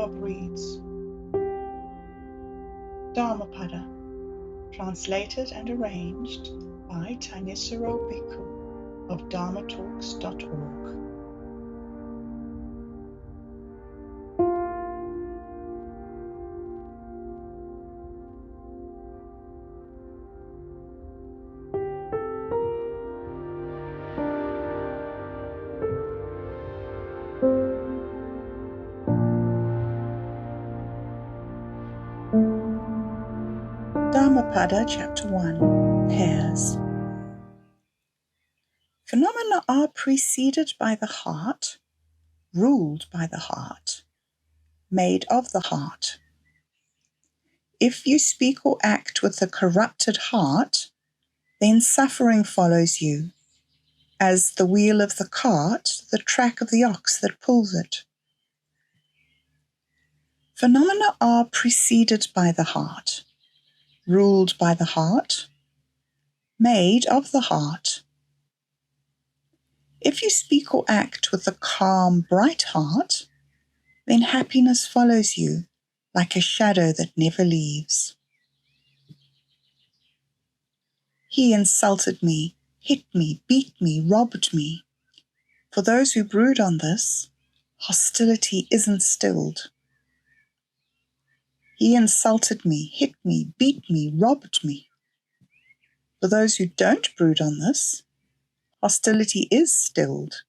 of Reeds. Dhammapada, translated and arranged by Tanisaro Bhikkhu of dharmatalks.org. Dhammapada Chapter 1, Pairs. Phenomena are preceded by the heart, ruled by the heart, made of the heart. If you speak or act with a corrupted heart, then suffering follows you, as the wheel of the cart, the track of the ox that pulls it. Phenomena are preceded by the heart, ruled by the heart, made of the heart. If you speak or act with a calm, bright heart, then happiness follows you like a shadow that never leaves. He insulted me, hit me, beat me, robbed me. For those who brood on this, hostility isn't stilled. He insulted me, hit me, beat me, robbed me. For those who don't brood on this, hostility is stilled.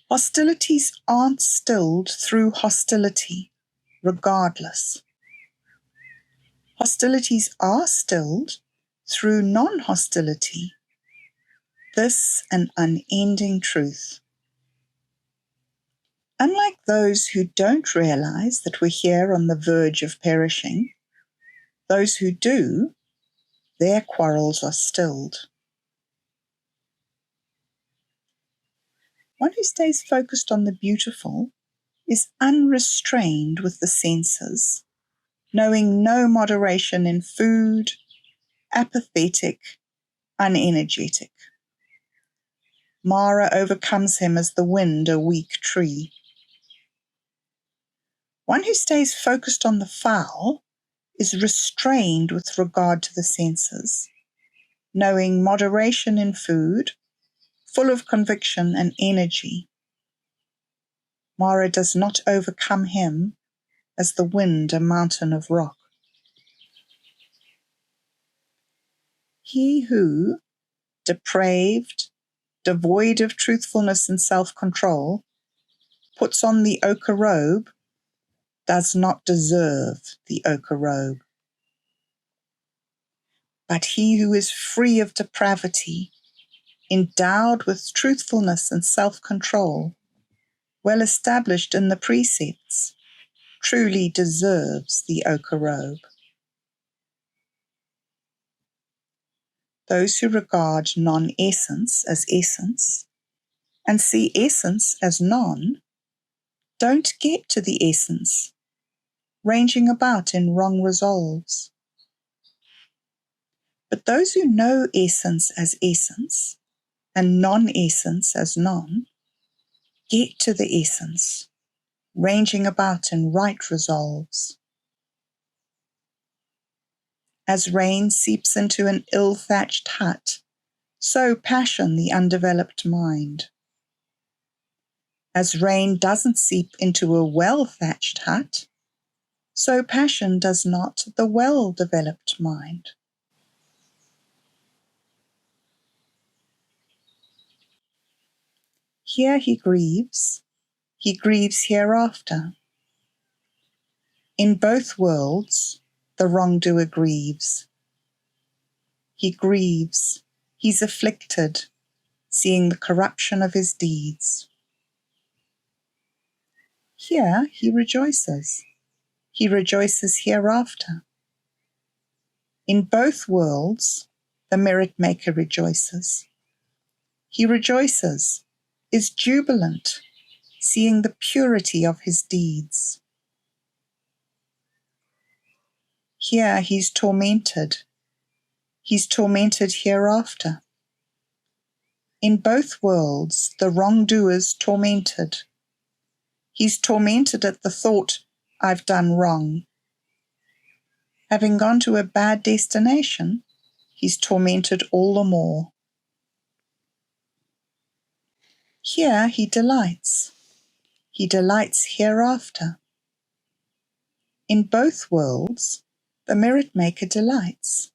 Hostilities aren't stilled through hostility, regardless. Hostilities are stilled through non-hostility. This an unending truth. Unlike those who don't realize that we're here on the verge of perishing, those who do, their quarrels are stilled. One who stays focused on the beautiful is unrestrained with the senses, knowing no moderation in food, apathetic, unenergetic. Mara overcomes him as the wind a weak tree. One who stays focused on the foul is restrained with regard to the senses, knowing moderation in food, full of conviction and energy. Mara does not overcome him as the wind a mountain of rock. He who, depraved, devoid of truthfulness and self-control, puts on the ochre robe, does not deserve the ochre robe. But he who is free of depravity, endowed with truthfulness and self-control, well established in the precepts, truly deserves the ochre robe. Those who regard non-essence as essence and see essence as non don't get to the essence, ranging about in wrong resolves. But those who know essence as essence and non-essence as non get to the essence, ranging about in right resolves. As rain seeps into an ill-thatched hut, so passion the undeveloped mind. As rain doesn't seep into a well-thatched hut, so passion does not the well-developed mind. Here he grieves hereafter. In both worlds, the wrongdoer grieves. He grieves, he's afflicted, seeing the corruption of his deeds. Here he rejoices hereafter. In both worlds, the merit maker rejoices. He rejoices, is jubilant, seeing the purity of his deeds. Here he's tormented hereafter. In both worlds, the wrongdoer's tormented. He's tormented at the thought, I've done wrong. Having gone to a bad destination, he's tormented all the more. Here he delights. He delights hereafter. In both worlds, the merit maker delights.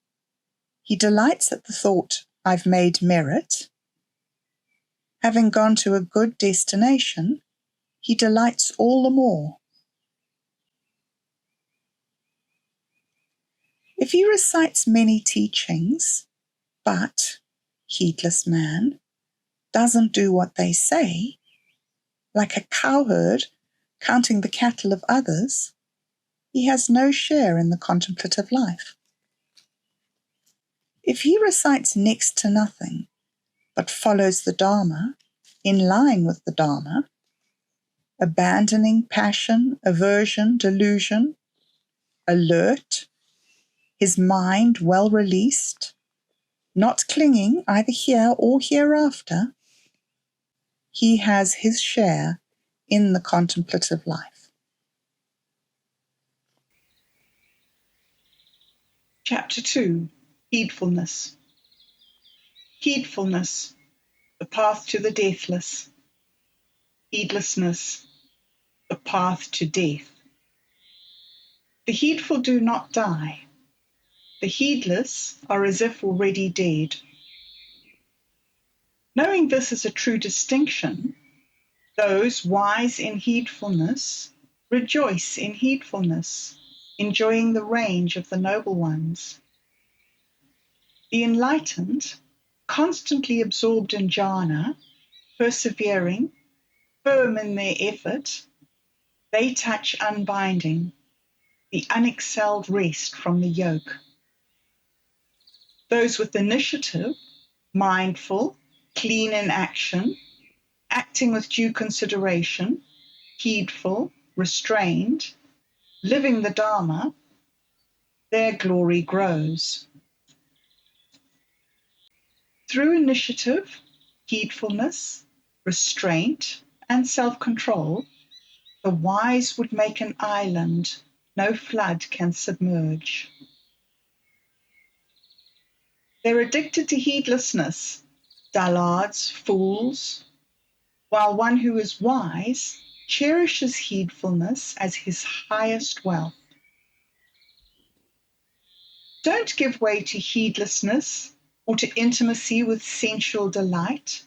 He delights at the thought, I've made merit. Having gone to a good destination, he delights all the more. If he recites many teachings, but, heedless man, doesn't do what they say, like a cowherd counting the cattle of others, he has no share in the contemplative life. If he recites next to nothing, but follows the Dharma, in line with the Dharma, abandoning passion, aversion, delusion, alert, his mind well released, not clinging either here or hereafter, he has his share in the contemplative life. Chapter 2. Heedfulness. Heedfulness, the path to the deathless. Heedlessness, the path to death. The heedful do not die. The heedless are as if already dead. Knowing this is a true distinction, those wise in heedfulness rejoice in heedfulness, enjoying the range of the noble ones. The enlightened, constantly absorbed in jhana, persevering, firm in their effort, they touch unbinding, the unexcelled rest from the yoke. Those with initiative, mindful, clean in action, acting with due consideration, heedful, restrained, living the Dharma, their glory grows. Through initiative, heedfulness, restraint, and self-control, the wise would make an island no flood can submerge. They're addicted to heedlessness, dullards, fools, while one who is wise cherishes heedfulness as his highest wealth. Don't give way to heedlessness or to intimacy with sensual delight.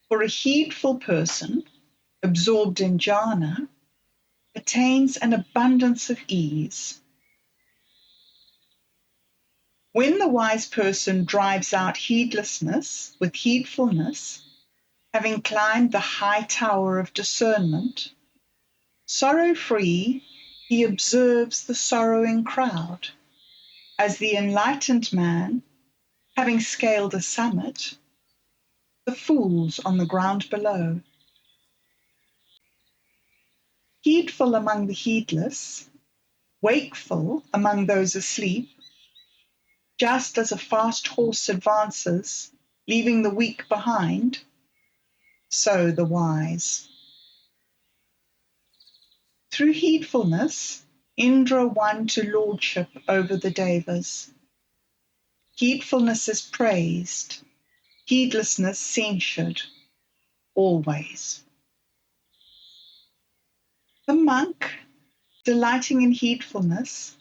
For a heedful person, absorbed in jhana, attains an abundance of ease. When the wise person drives out heedlessness with heedfulness, having climbed the high tower of discernment, sorrow-free, he observes the sorrowing crowd, as the enlightened man, having scaled a summit, the fools on the ground below. Heedful among the heedless, wakeful among those asleep, just as a fast horse advances, leaving the weak behind, so the wise. Through heedfulness, Indra won to lordship over the devas. Heedfulness is praised, heedlessness censured, always. The monk, delighting in heedfulness,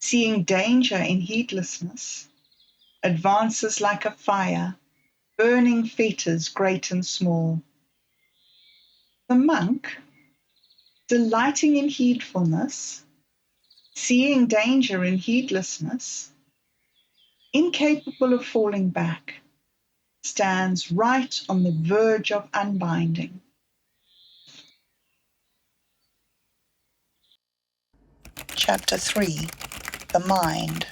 seeing danger in heedlessness, advances like a fire, burning fetters great and small. The monk, delighting in heedfulness, seeing danger in heedlessness, incapable of falling back, stands right on the verge of unbinding. Chapter 3. The Mind.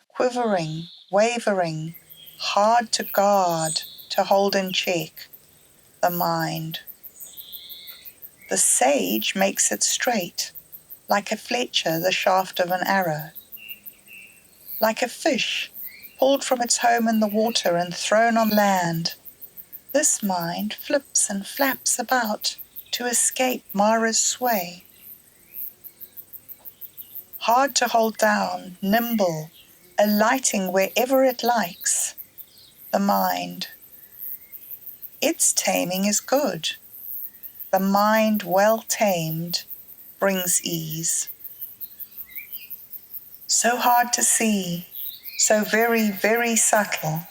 Quivering, wavering, hard to guard, to hold in check, the mind. The sage makes it straight, like a fletcher the shaft of an arrow. Like a fish pulled from its home in the water and thrown on land, This mind flips and flaps about to escape Mara's sway. Hard to hold down, nimble, alighting wherever it likes, the mind. Its taming is good. The mind well tamed brings ease. So hard to see, so very, very subtle,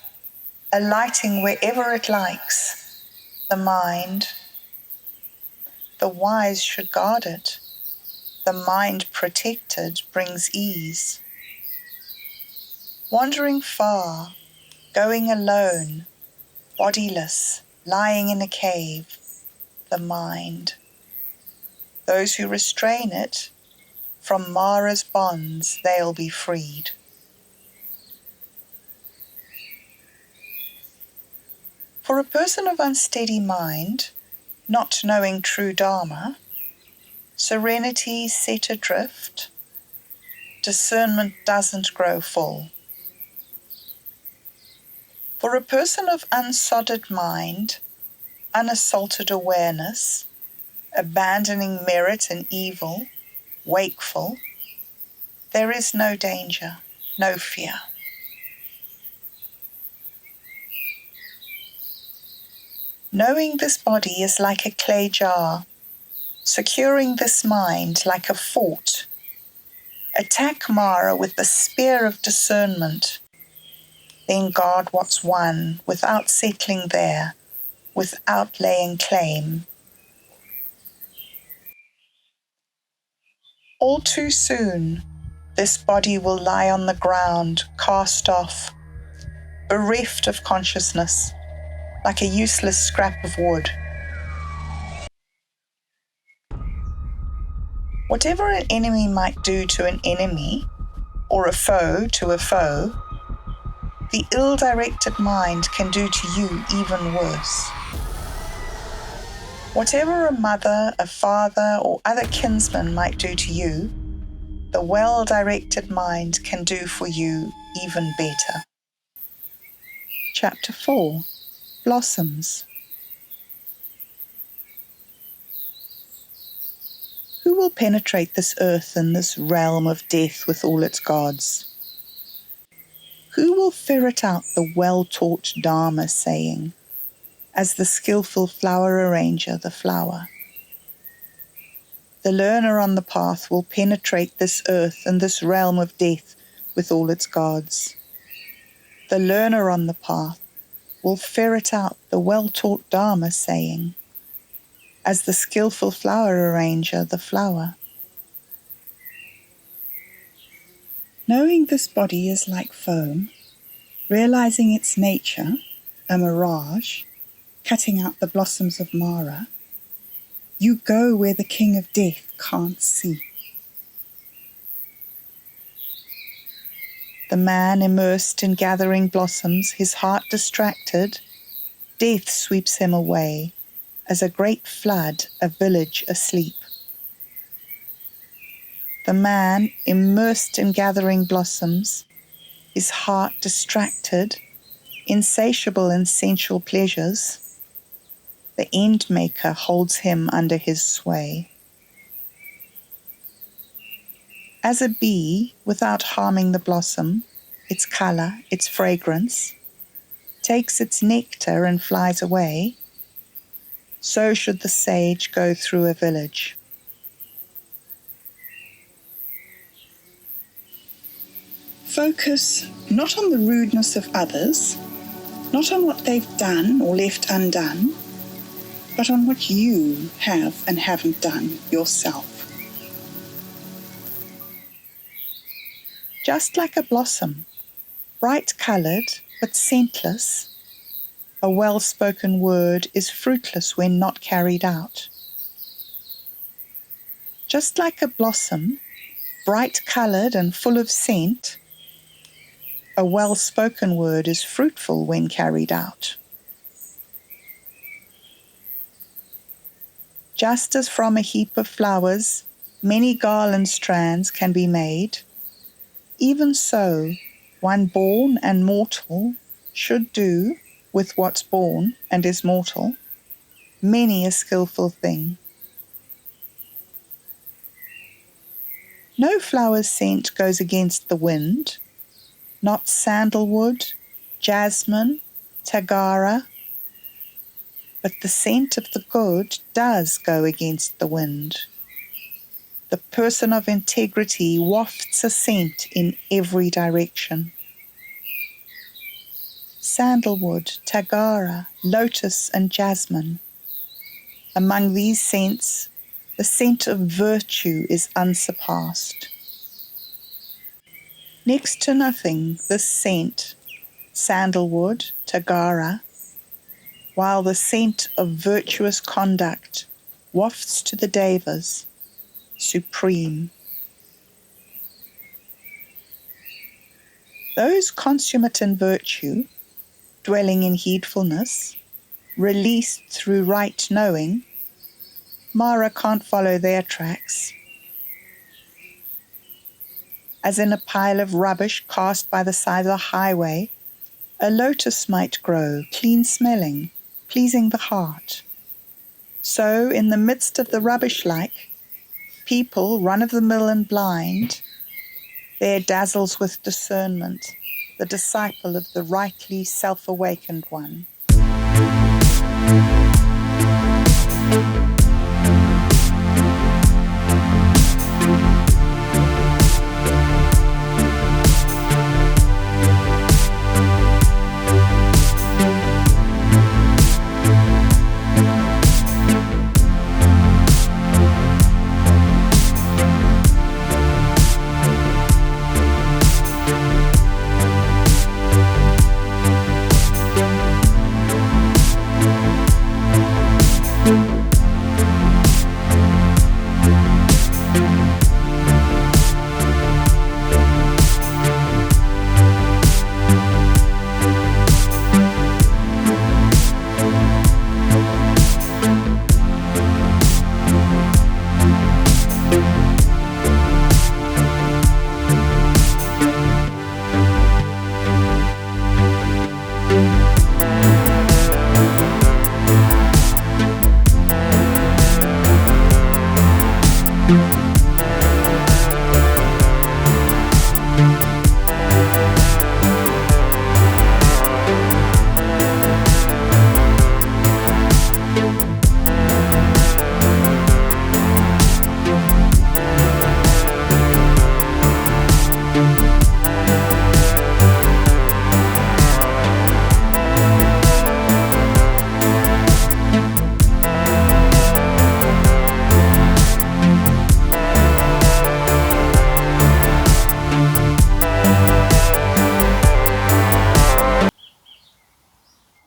alighting wherever it likes, the mind. The wise should guard it. The mind protected brings ease. Wandering far, going alone, bodiless, lying in a cave, the mind. Those who restrain it, from Mara's bonds they'll be freed. For a person of unsteady mind, not knowing true Dharma, serenity set adrift, discernment doesn't grow full. For a person of unsodded mind, unassaulted awareness, abandoning merit and evil, wakeful, there is no danger, no fear. Knowing this body is like a clay jar, securing this mind like a fort. Attack Mara with the spear of discernment, then guard what's won without settling there, without laying claim. All too soon, this body will lie on the ground, cast off, bereft of consciousness, like a useless scrap of wood. Whatever an enemy might do to an enemy, or a foe to a foe, the ill-directed mind can do to you even worse. Whatever a mother, a father, or other kinsman might do to you, the well-directed mind can do for you even better. Chapter 4. Blossoms. Who will penetrate this earth and this realm of death with all its gods? Who will ferret out the well-taught Dharma saying, as the skillful flower arranger the flower? The learner on the path will penetrate this earth and this realm of death with all its gods. The learner on the path will ferret out the well-taught Dharma saying, as the skillful flower arranger the flower. Knowing this body is like foam, realizing its nature, a mirage, cutting out the blossoms of Mara, you go where the king of death can't see. The man immersed in gathering blossoms, his heart distracted, death sweeps him away, as a great flood, a village asleep. The man immersed in gathering blossoms, his heart distracted, insatiable in sensual pleasures, the end maker holds him under his sway. As a bee, without harming the blossom, its color, its fragrance, takes its nectar and flies away, so should the sage go through a village. Focus not on the rudeness of others, not on what they've done or left undone, but on what you have and haven't done yourself. Just like a blossom, bright-coloured but scentless, a well-spoken word is fruitless when not carried out. Just like a blossom, bright-coloured and full of scent, a well-spoken word is fruitful when carried out. Just as from a heap of flowers many garland strands can be made, even so one born and mortal should do with what's born and is mortal, many a skilful thing. No flower's scent goes against the wind, not sandalwood, jasmine, tagara, but the scent of the good does go against the wind. The person of integrity wafts a scent in every direction. Sandalwood, tagara, lotus and jasmine. Among these scents, the scent of virtue is unsurpassed. Next to nothing, this scent, sandalwood, tagara, while the scent of virtuous conduct wafts to the devas, supreme. Those consummate in virtue, dwelling in heedfulness, released through right knowing, Mara can't follow their tracks. As in a pile of rubbish cast by the side of the highway, a lotus might grow, clean-smelling, pleasing the heart. So, in the midst of the rubbish-like, people, run-of-the-mill and blind, there dazzles with discernment the disciple of the rightly self-awakened one.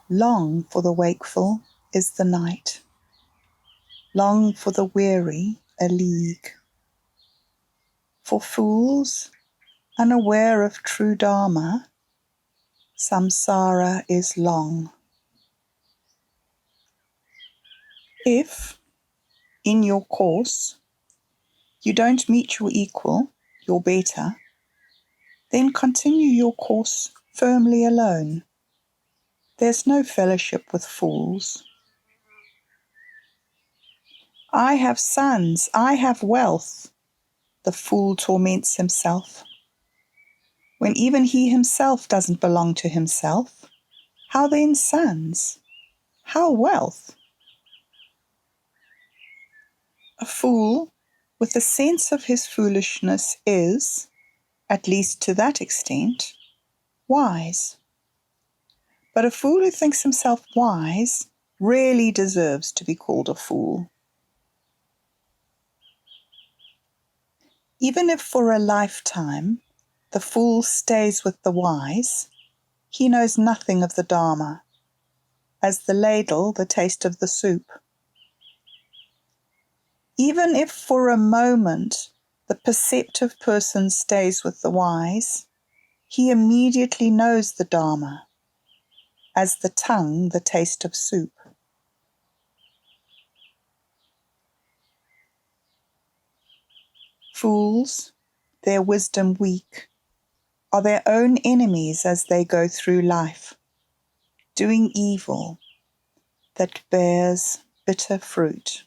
Long for the wakeful is the night, long for the weary a league. For fools, unaware of true Dharma, samsara is long. If, in your course, you don't meet your equal, your better, then continue your course firmly alone. There's no fellowship with fools. I have sons, I have wealth, the fool torments himself. When even he himself doesn't belong to himself, how then sons? How wealth? A fool, with a sense of his foolishness, is, at least to that extent, wise. But a fool who thinks himself wise really deserves to be called a fool. Even if for a lifetime the fool stays with the wise, he knows nothing of the Dharma, as the ladle the taste of the soup. Even if for a moment the perceptive person stays with the wise, he immediately knows the Dharma, as the tongue the taste of soup. Fools, their wisdom weak, are their own enemies as they go through life. doing evil that bears bitter fruit.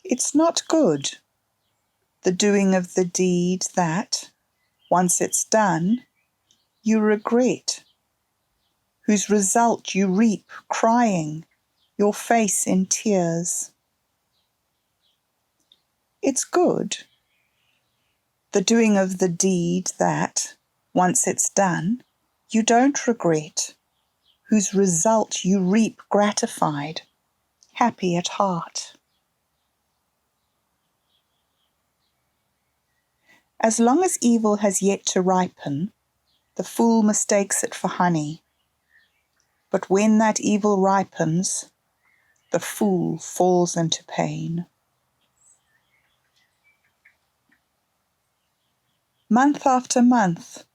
It's not good, the doing of the deed that, once it's done, you regret, whose result you reap crying, your face in tears. It's good, the doing of the deed that, once it's done, you don't regret, whose result you reap gratified, happy at heart. As long as evil has yet to ripen, the fool mistakes it for honey. But when that evil ripens, the fool falls into pain. Month after month,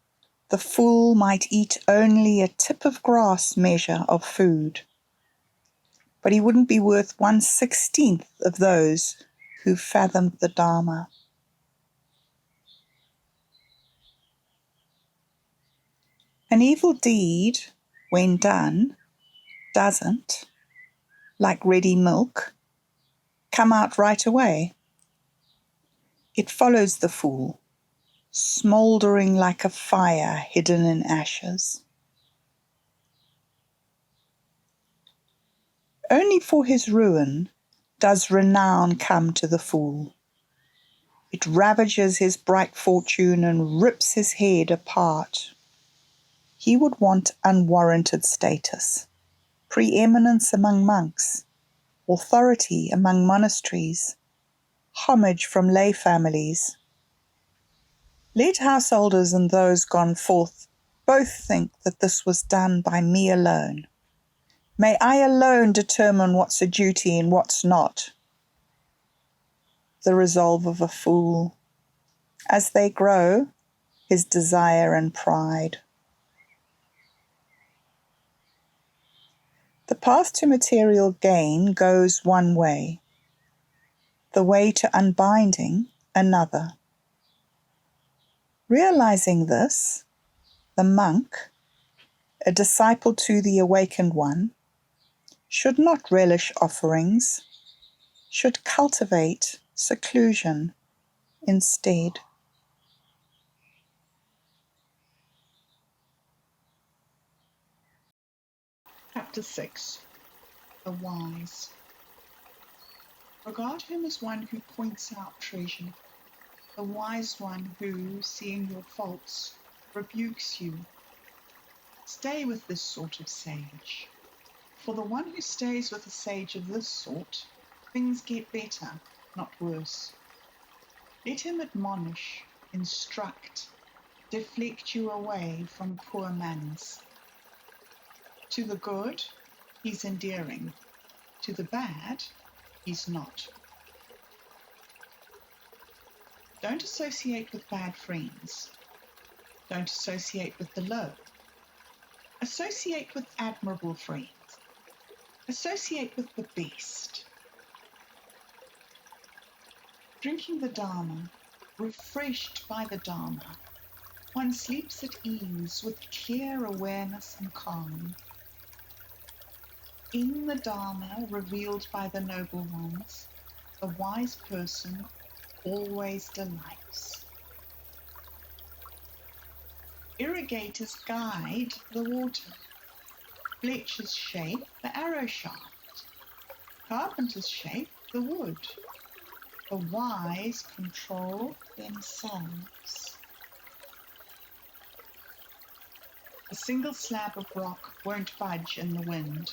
the fool might eat only a tip of grass measure of food, but he wouldn't be worth 1/16 of those who fathomed the Dharma. An evil deed, when done, doesn't, like ready milk, come out right away. It follows the fool, smouldering like a fire hidden in ashes. Only for his ruin does renown come to the fool. It ravages his bright fortune and rips his head apart. He would want unwarranted status, preeminence among monks, authority among monasteries, homage from lay families. Let householders and those gone forth both think that this was done by me alone. May I alone determine what's a duty and what's not. The resolve of a fool. As they grow, his desire and pride. The path to material gain goes one way, the way to unbinding another. Realizing this, the monk, a disciple to the awakened one, should not relish offerings, should cultivate seclusion instead. Chapter 6. The Wise. Regard him as one who points out treasure, the wise one who, seeing your faults, rebukes you. Stay with this sort of sage. For the one who stays with a sage of this sort, things get better, not worse. Let him admonish, instruct, deflect you away from poor manners. To the good, he's endearing. To the bad, he's not. Don't associate with bad friends. Don't associate with the low. Associate with admirable friends. Associate with the best. Drinking the Dharma, refreshed by the Dharma, one sleeps at ease with clear awareness and calm. In the Dharma revealed by the noble ones, the wise person always delights. Irrigators guide the water. Fletchers shape the arrow shaft. Carpenters shape the wood. The wise control themselves. A single slab of rock won't budge in the wind.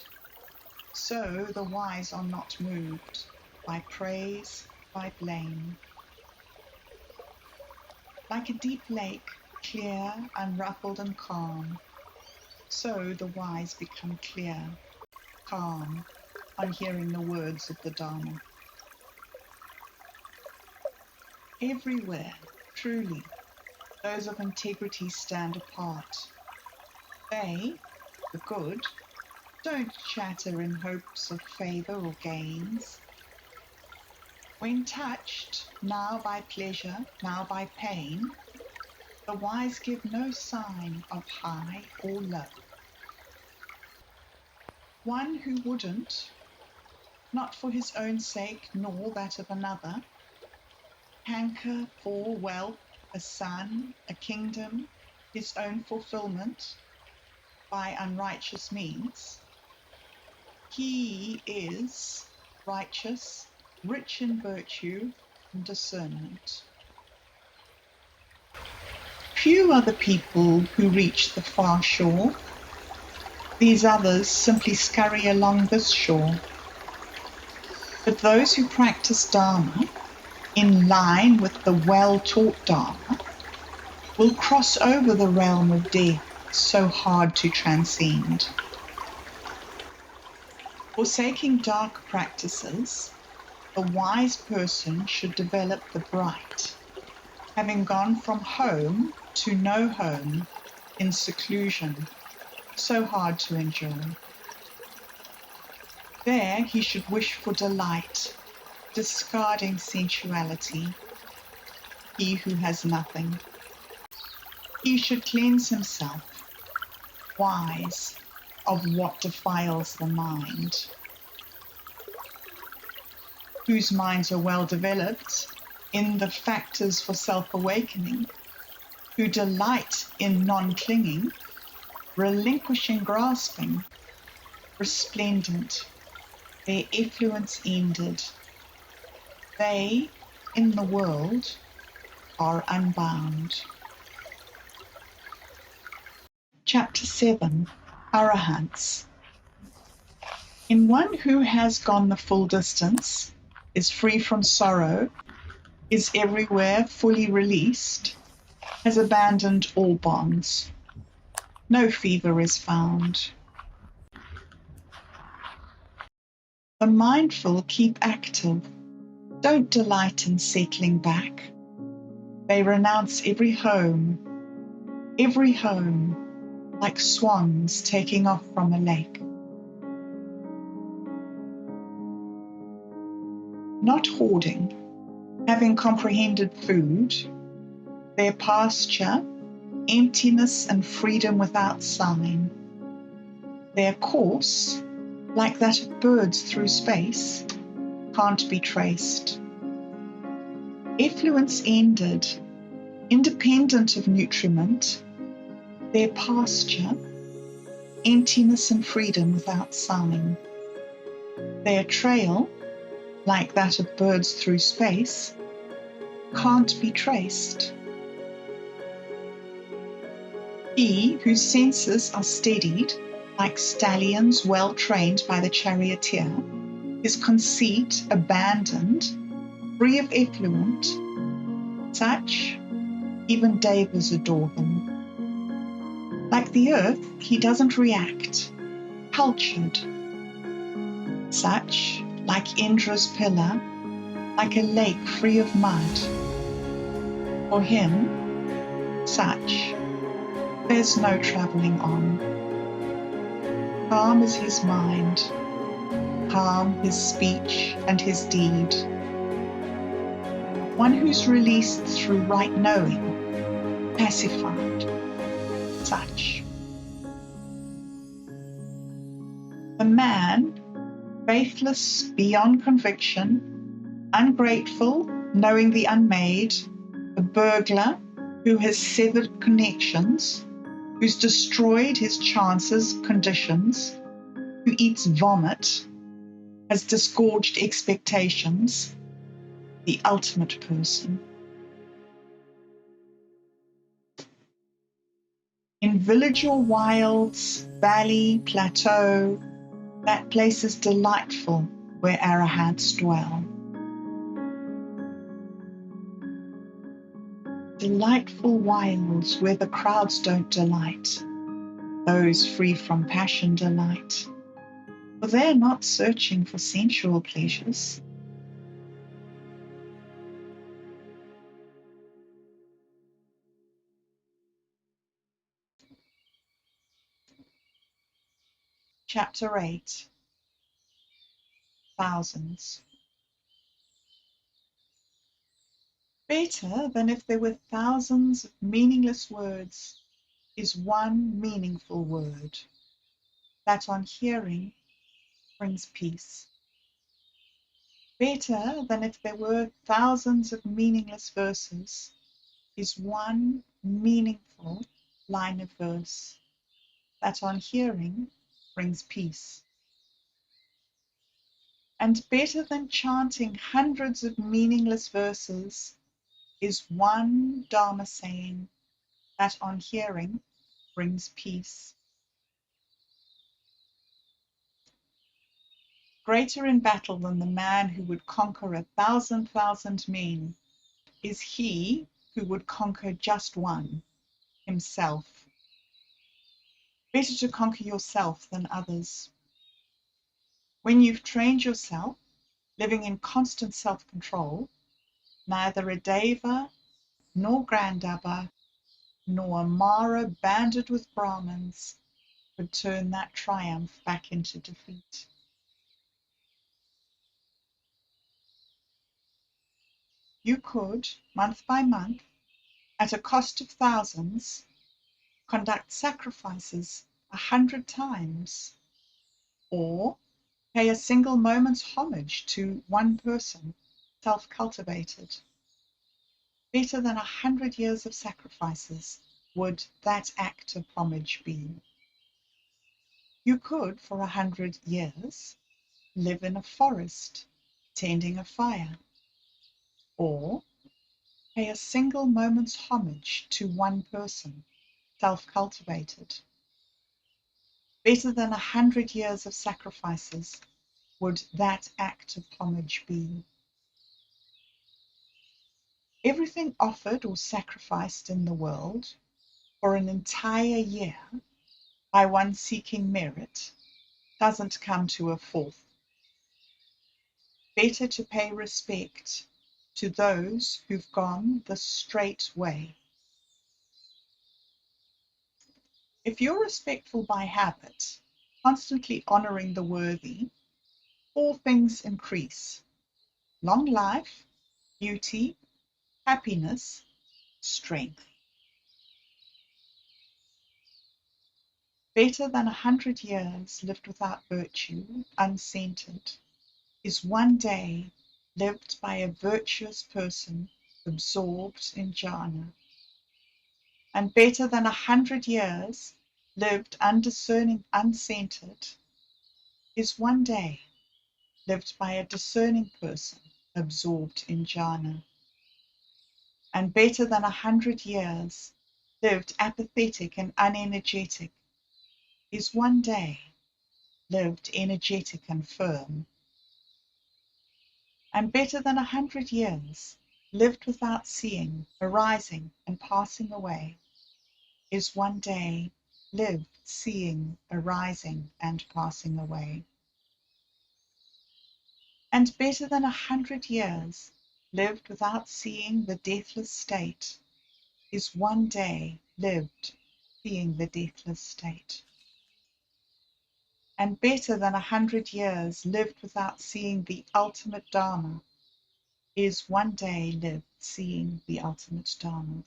So the wise are not moved by praise, by blame. Like a deep lake, clear, unruffled and calm, so the wise become clear, calm, on hearing the words of the Dharma. Everywhere, truly, those of integrity stand apart. They, the good, don't chatter in hopes of favour or gains. When touched, now by pleasure, now by pain, The wise give no sign of high or low. One who wouldn't, not for his own sake nor that of another, hanker for wealth, a son, a kingdom, his own fulfillment by unrighteous means, he is righteous, rich in virtue and discernment. Few are the people who reach the far shore. These others simply scurry along this shore. But those who practice Dharma, in line with the well-taught Dharma, will cross over the realm of death so hard to transcend. Forsaking dark practices, a wise person should develop the bright, having gone from home to no home in seclusion, so hard to enjoy. There he should wish for delight, discarding sensuality, he who has nothing. He should cleanse himself, wise of what defiles the mind. Whose minds are well developed in the factors for self-awakening, who delight in non-clinging, relinquishing grasping, resplendent, their effluence ended. They, in the world, are unbound. Chapter 7, Arahants. In one who has gone the full distance, is free from sorrow, is everywhere fully released, has abandoned all bonds. No fever is found. The mindful keep active, don't delight in settling back. They renounce every home, like swans taking off from a lake. Not hoarding, having comprehended food, their pasture, emptiness and freedom without sign. Their course, like that of birds through space, can't be traced. Effluence ended, independent of nutriment, their pasture, emptiness and freedom without sign. Their trail, like that of birds through space, can't be traced. He whose senses are steadied, like stallions well trained by the charioteer, his conceit abandoned, free of effluent, such, even devas adore them. Like the earth, he doesn't react, cultured. Such, like Indra's pillar, like a lake free of mud. For him, such, there's no travelling on. Calm is his mind, calm his speech and his deed. One who's released through right knowing, pacified, such. The man, faithless beyond conviction, ungrateful, knowing the unmade, a burglar who has severed connections, who's destroyed his chances, conditions, who eats vomit, has disgorged expectations, the ultimate person. In village or wilds, valley, plateau, that place is delightful where arahants dwell. Delightful wilds where the crowds don't delight, those free from passion delight, for they're not searching for sensual pleasures. Chapter 8, Thousands. Better than if there were thousands of meaningless words is one meaningful word that on hearing brings peace. Better than if there were thousands of meaningless verses is one meaningful line of verse that on hearing brings peace. And better than chanting hundreds of meaningless verses is one Dharma saying that on hearing brings peace. Greater in battle than the man who would conquer 1,000,000 men is he who would conquer just one, himself. Better to conquer yourself than others. When you've trained yourself, living in constant self-control, neither a deva, nor grandabba, nor a mara banded with Brahmins could turn that triumph back into defeat. You could, month by month, at a cost of thousands, conduct sacrifices 100 times, or pay a single moment's homage to one person, self-cultivated. Better than 100 years of sacrifices would that act of homage be. You could, for 100 years, live in a forest, tending a fire, or pay a single moment's homage to one person, self-cultivated. Better than 100 years of sacrifices would that act of homage be. Everything offered or sacrificed in the world for an entire year by one seeking merit doesn't come to a fourth. Better to pay respect to those who've gone the straight way. If you're respectful by habit, constantly honoring the worthy, all things increase: long life, beauty, happiness, strength. Better than 100 years lived without virtue, uncentered, is one day lived by a virtuous person absorbed in jhana. And better than 100 years lived undiscerning, uncentered, is one day lived by a discerning person absorbed in jhana. And better than 100 years lived apathetic and unenergetic is one day lived energetic and firm. And better than 100 years lived without seeing, arising and passing away is one day lived seeing, arising and passing away. And better than 100 years lived without seeing the deathless state is one day lived seeing the deathless state. And better than 100 years lived without seeing the ultimate Dharma is one day lived seeing the ultimate Dharma.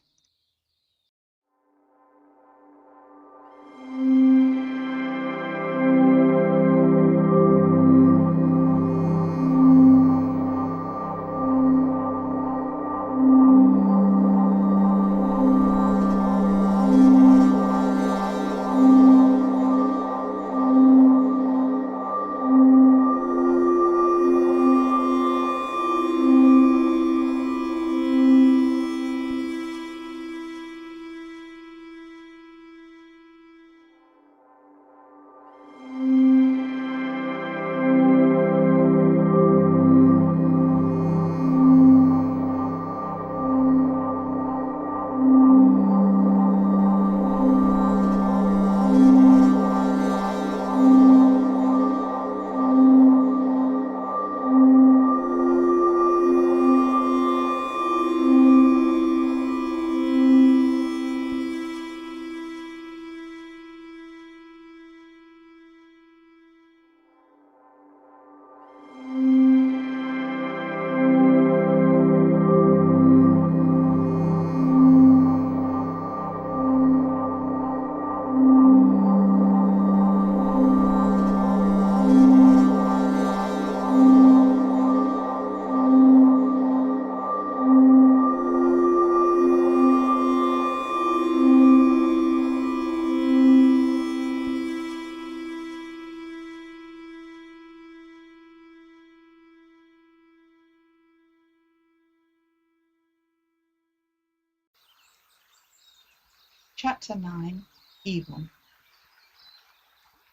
Chapter 9. Evil.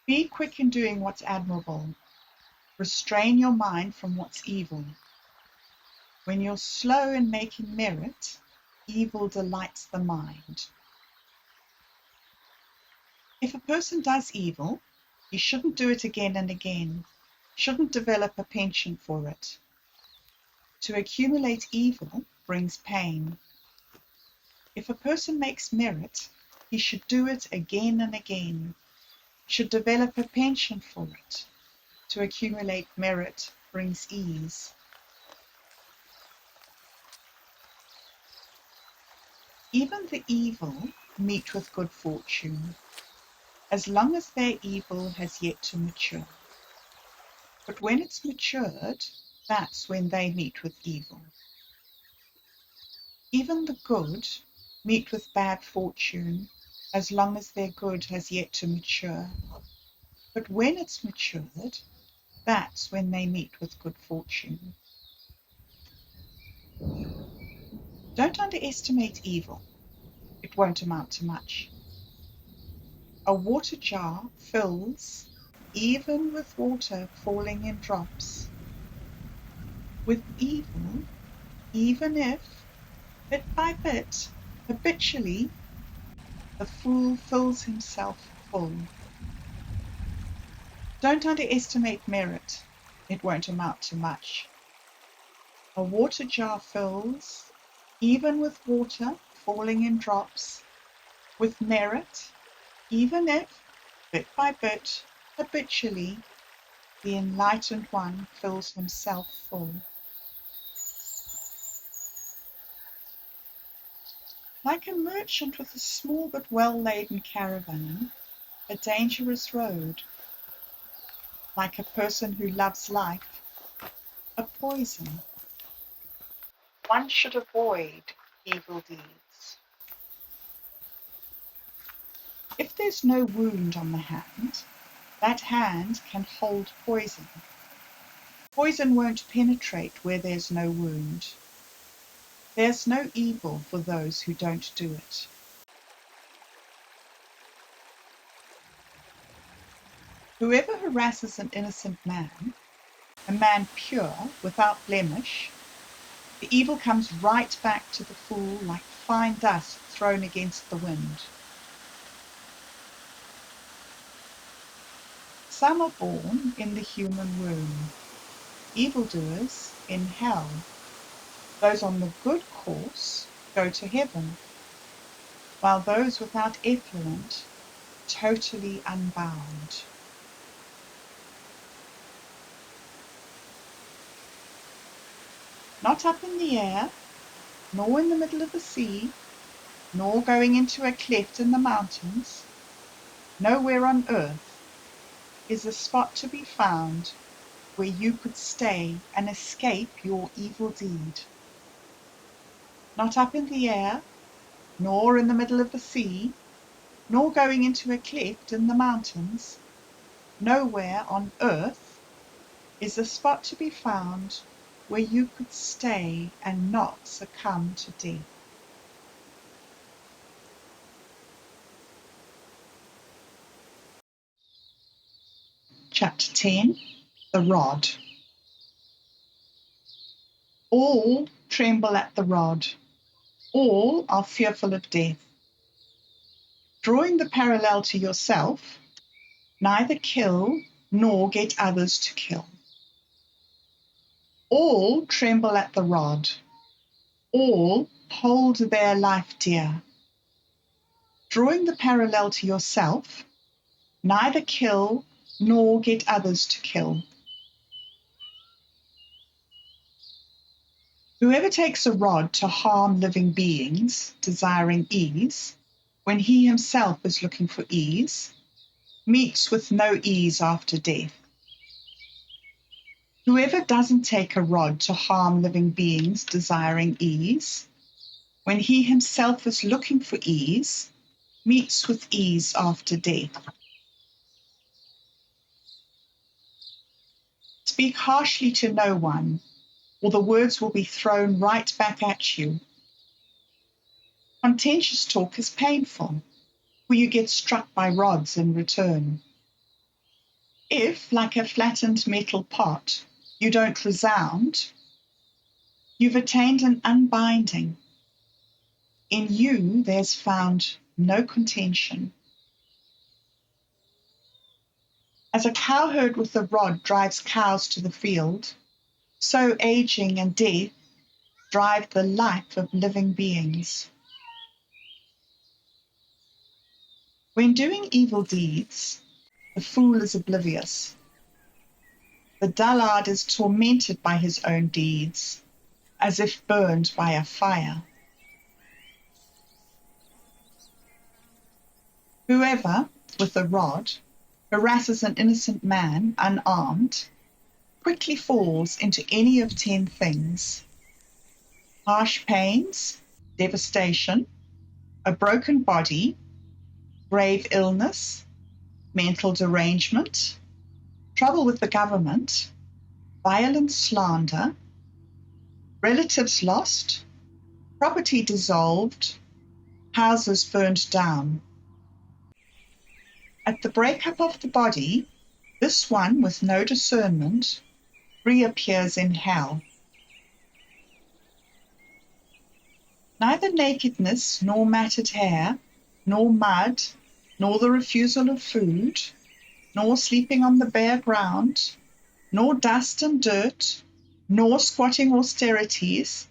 Be quick in doing what's admirable. Restrain your mind from what's evil. When you're slow in making merit, evil delights the mind. If a person does evil, he shouldn't do it again and again, shouldn't develop a penchant for it. To accumulate evil brings pain. If a person makes merit, he should do it again and again, should develop a penchant for it. To accumulate merit brings ease. Even the evil meet with good fortune, as long as their evil has yet to mature. But when it's matured, that's when they meet with evil. Even the good meet with bad fortune, as long as their good has yet to mature. But when it's matured, that's when they meet with good fortune. Don't underestimate evil. It won't amount to much. A water jar fills even with water falling in drops. With evil, even if, bit by bit, habitually, the fool fills himself full. Don't underestimate merit. It won't amount to much. A water jar fills even with water falling in drops. With merit, even if, bit by bit, habitually, the enlightened one fills himself full. Like a merchant with a small but well-laden caravan, a dangerous road. Like a person who loves life, a poison. One should avoid evil deeds. If there's no wound on the hand, that hand can hold poison. Poison won't penetrate where there's no wound. There's no evil for those who don't do it. Whoever harasses an innocent man, a man pure, without blemish, the evil comes right back to the fool like fine dust thrown against the wind. Some are born in the human womb, evildoers in hell. Those on the good course go to heaven, while those without effluent totally unbound. Not up in the air, nor in the middle of the sea, nor going into a cleft in the mountains, nowhere on earth is a spot to be found where you could stay and escape your evil deed. Not up in the air, nor in the middle of the sea, nor going into a cleft in the mountains, nowhere on earth is a spot to be found where you could stay and not succumb to death. Chapter 10. The Rod. All tremble at the rod. All are fearful of death. Drawing the parallel to yourself, neither kill nor get others to kill. All tremble at the rod. All hold their life dear. Drawing the parallel to yourself, neither kill nor get others to kill. Whoever takes a rod to harm living beings, desiring ease, when he himself is looking for ease, meets with no ease after death. Whoever doesn't take a rod to harm living beings, desiring ease, when he himself is looking for ease, meets with ease after death. Speak harshly to no one, or the words will be thrown right back at you. Contentious talk is painful. will you get struck by rods in return? If, like a flattened metal pot, you don't resound, you've attained an unbinding. In you there's found no contention. As a cowherd with a rod drives cows to the field, so aging and death drive the life of living beings. When doing evil deeds, the fool is oblivious. The dullard is tormented by his own deeds, as if burned by a fire. Whoever, with a rod, harasses an innocent man unarmed, quickly falls into any of 10 things: harsh pains, devastation, a broken body, grave illness, mental derangement, trouble with the government, violent slander, relatives lost, property dissolved, houses burned down. At the breakup of the body, this one with no discernment reappears in hell. Neither nakedness, nor matted hair, nor mud, nor the refusal of food, nor sleeping on the bare ground, nor dust and dirt, nor squatting austerities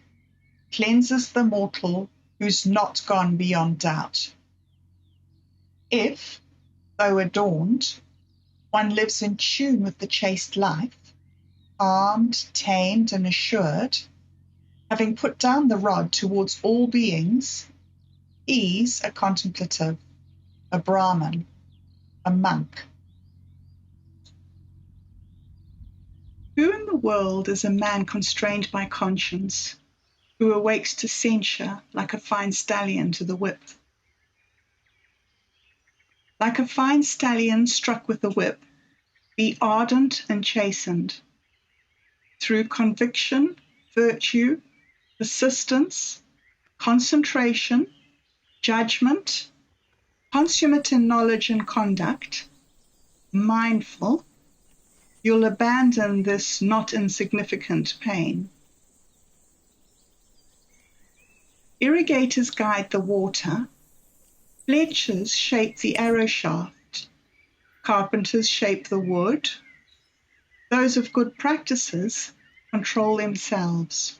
cleanses the mortal who's not gone beyond doubt. If, though adorned, one lives in tune with the chaste life, armed, tamed, and assured, having put down the rod towards all beings, he's a contemplative, a Brahmin, a monk. Who in the world is a man constrained by conscience, who awakes to censure like a fine stallion to the whip? Like a fine stallion struck with a whip, be ardent and chastened. Through conviction, virtue, persistence, concentration, judgment, consummate in knowledge and conduct, mindful, you'll abandon this not insignificant pain. Irrigators guide the water, fletchers shape the arrow shaft, carpenters shape the wood, those of good practices control themselves.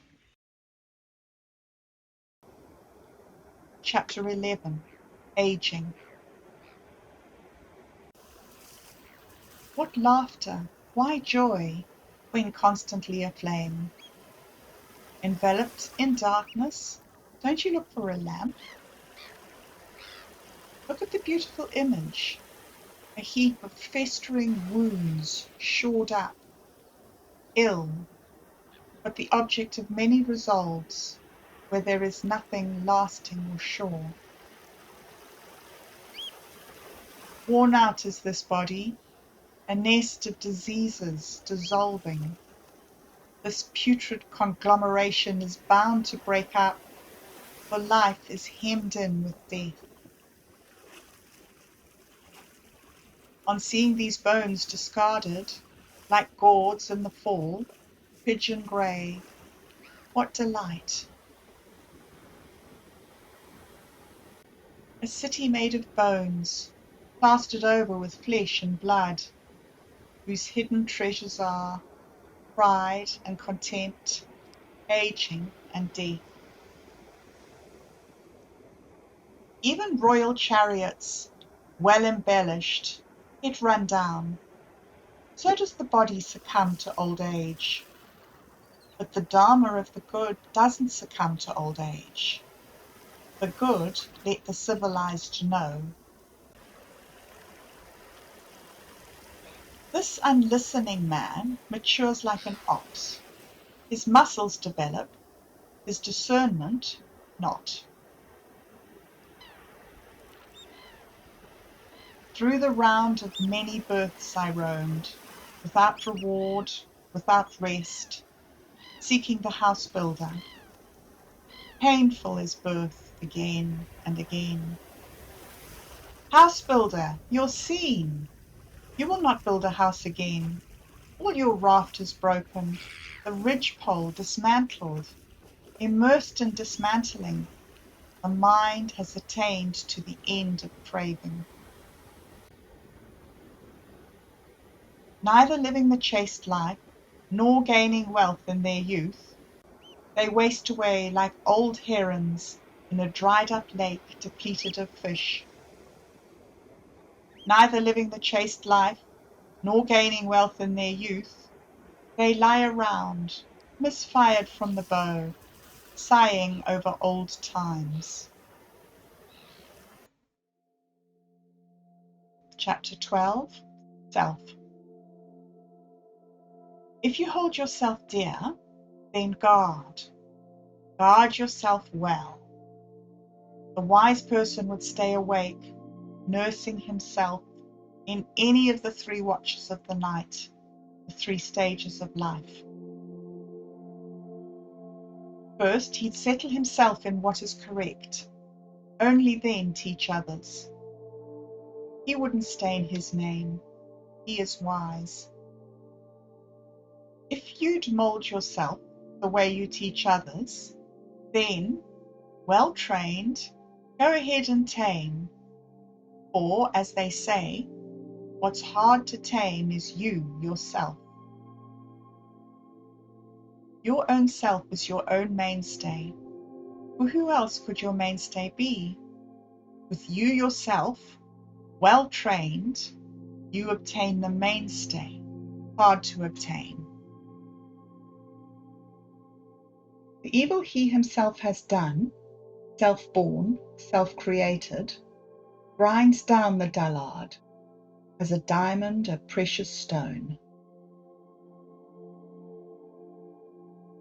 Chapter 11, Aging. What laughter, why joy, when constantly aflame? Enveloped in darkness, don't you look for a lamp? Look at the beautiful image, a heap of festering wounds shored up, ill, but the object of many resolves, where there is nothing lasting or sure. Worn out is this body, a nest of diseases dissolving. This putrid conglomeration is bound to break up, for life is hemmed in with death. On seeing these bones discarded, like gourds in the fall, pigeon grey, what delight! A city made of bones, plastered over with flesh and blood, whose hidden treasures are pride and contempt, aging and death. Even royal chariots, well embellished, get run down. So does the body succumb to old age. But the Dharma of the good doesn't succumb to old age. The good let the civilized know. This unlistening man matures like an ox. His muscles develop, his discernment not. Through the round of many births I roamed, without reward, without rest, seeking the house builder. Painful is birth again and again. House builder, you're seen. You will not build a house again. All your rafters broken, the ridgepole dismantled. Immersed in dismantling, the mind has attained to the end of craving. Neither living the chaste life, nor gaining wealth in their youth, they waste away like old herons in a dried-up lake depleted of fish. Neither living the chaste life, nor gaining wealth in their youth, they lie around, misfired from the bow, sighing over old times. Chapter 12. Self. If you hold yourself dear, then guard yourself well. The wise person would stay awake, nursing himself in any of the 3 watches of the night, the 3 stages of life. First, he'd settle himself in what is correct, only then teach others. He wouldn't stain his name. He is wise. If you'd mold yourself the way you teach others, then, well trained, go ahead and tame. Or, as they say, what's hard to tame is you yourself. Your own self is your own mainstay. For who else could your mainstay be? With you yourself, well trained, you obtain the mainstay, hard to obtain. The evil he himself has done, self-born, self-created, grinds down the dullard, as a diamond a precious stone.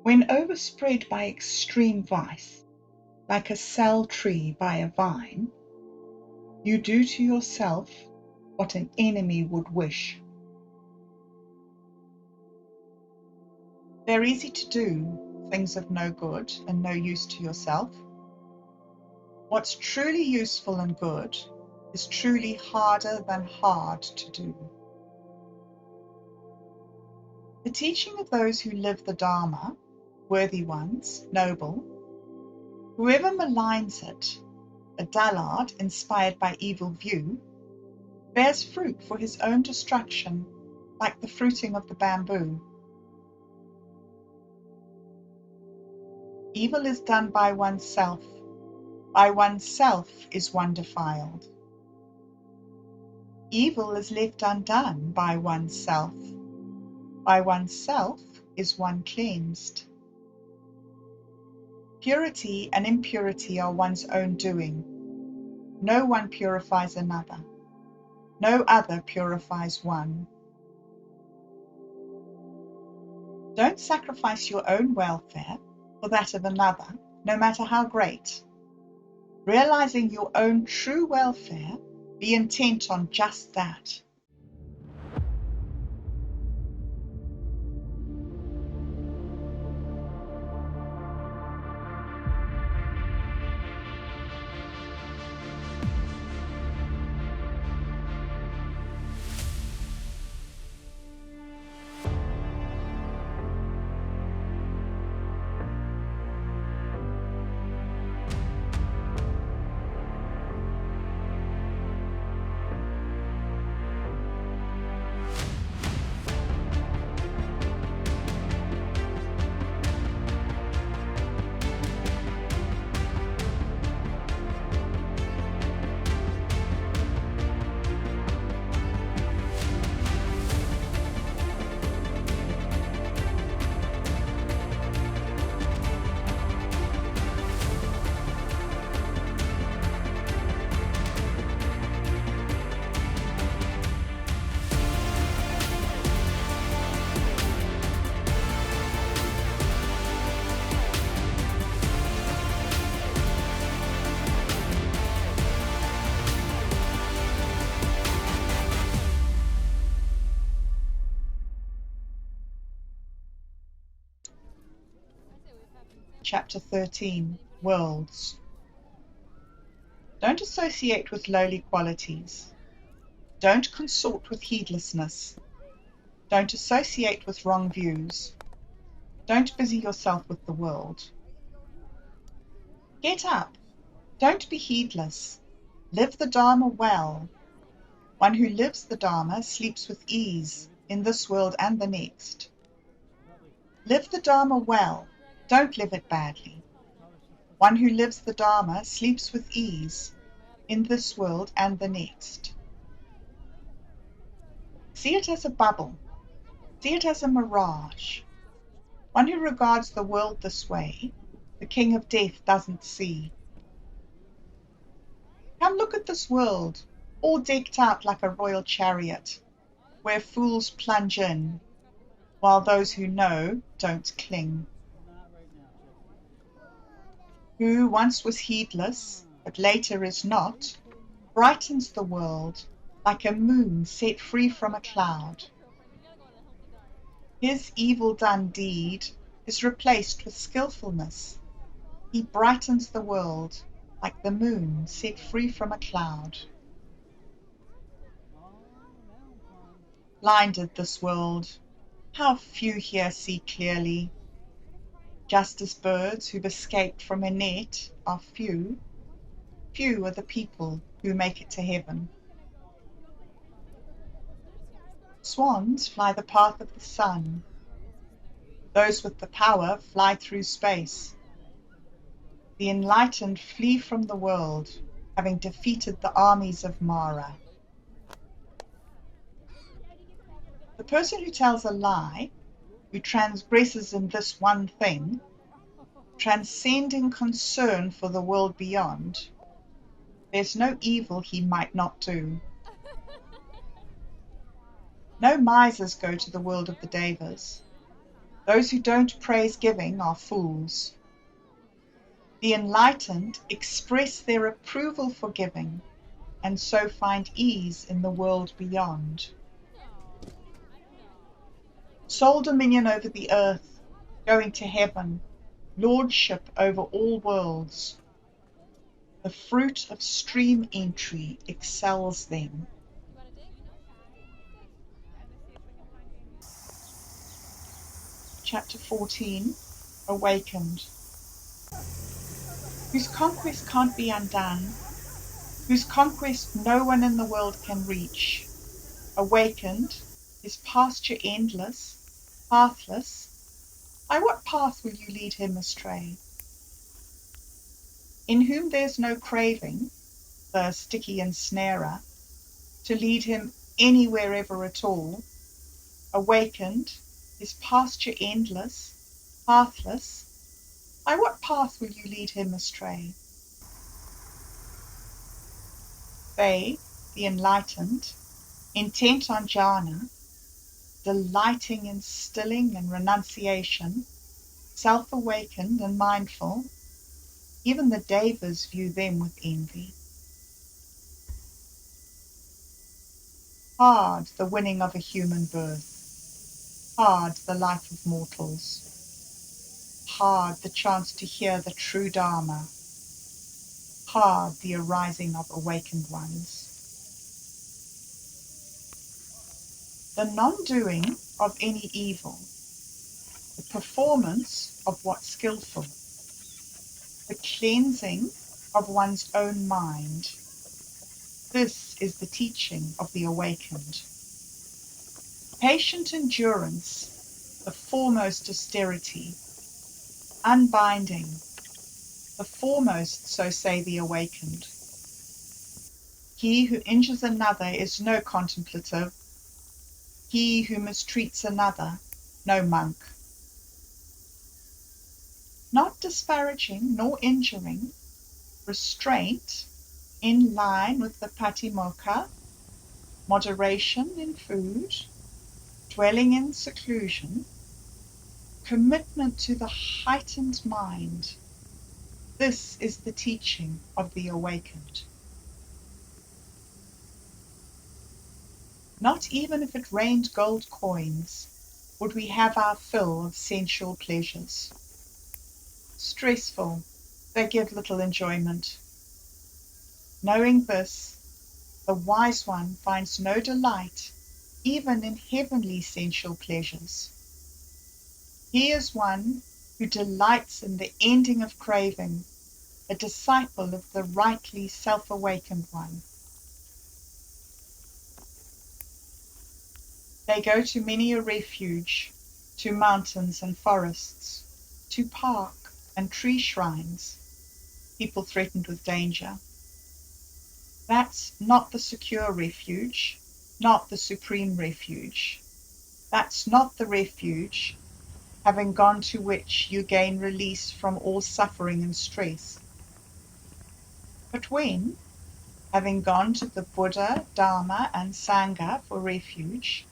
When overspread by extreme vice, like a cell tree by a vine, you do to yourself what an enemy would wish. They're easy to do, things of no good and no use to yourself. What's truly useful and good is truly harder than hard to do. The teaching of those who live the Dharma, worthy ones, noble, whoever maligns it, a dullard inspired by evil view, bears fruit for his own destruction, like the fruiting of the bamboo. Evil is done by oneself. By oneself is one defiled. Evil is left undone by oneself. By oneself is one cleansed. Purity and impurity are one's own doing. No one purifies another. No other purifies one. Don't sacrifice your own welfare for that of another, no matter how great. Realizing your own true welfare, be intent on just that. Chapter 13, Worlds. Don't associate with lowly qualities. Don't consort with heedlessness. Don't associate with wrong views. Don't busy yourself with the world. Get up. Don't be heedless. Live the Dharma well. One who lives the Dharma sleeps with ease in this world and the next. Live the Dharma well. Don't live it badly. One who lives the Dharma sleeps with ease in this world and the next. See it as a bubble. See it as a mirage. One who regards the world this way, the king of death doesn't see. Come look at this world, all decked out like a royal chariot, where fools plunge in, while those who know don't cling. Who once was heedless, but later is not, brightens the world like a moon set free from a cloud. His evil done deed is replaced with skillfulness. He brightens the world like the moon set free from a cloud. Blinded this world, how few here see clearly. Just as birds who've escaped from a net are few, few are the people who make it to heaven. Swans fly the path of the sun. Those with the power fly through space. The enlightened flee from the world, having defeated the armies of Mara. The person who tells a lie, who transgresses in this one thing, transcending concern for the world beyond, there's no evil he might not do. No misers go to the world of the Devas. Those who don't praise giving are fools. The enlightened express their approval for giving, and so find ease in the world beyond. Sole dominion over the earth, going to heaven, lordship over all worlds. The fruit of stream entry excels them. Chapter 14, Awakened. Whose conquest can't be undone, whose conquest no one in the world can reach. Awakened, his pasture endless, pathless. By what path will you lead him astray? In whom there's no craving, the sticky ensnarer, to lead him anywhere ever at all. Awakened, his pasture endless, pathless. By what path will you lead him astray? They, the enlightened, intent on jhana, delighting in stilling and renunciation, self-awakened and mindful, even the devas view them with envy. Hard the winning of a human birth, hard the life of mortals, hard the chance to hear the true Dharma, hard the arising of awakened ones. The non-doing of any evil, the performance of what's skillful, the cleansing of one's own mind. This is the teaching of the awakened. Patient endurance, the foremost austerity, unbinding, the foremost, so say the awakened. He who injures another is no contemplative. He who mistreats another, no monk. Not disparaging nor injuring, restraint in line with the patimokkha, moderation in food, dwelling in seclusion, commitment to the heightened mind. This is the teaching of the awakened. Not even if it rained gold coins would we have our fill of sensual pleasures. Stressful, they give little enjoyment. Knowing this, the wise one finds no delight even in heavenly sensual pleasures. He is one who delights in the ending of craving, a disciple of the rightly self-awakened one. They go to many a refuge, to mountains and forests, to park and tree shrines, people threatened with danger. That's not the secure refuge, not the supreme refuge. That's not the refuge, having gone to which you gain release from all suffering and stress. But when, having gone to the Buddha, Dharma, and Sangha for refuge,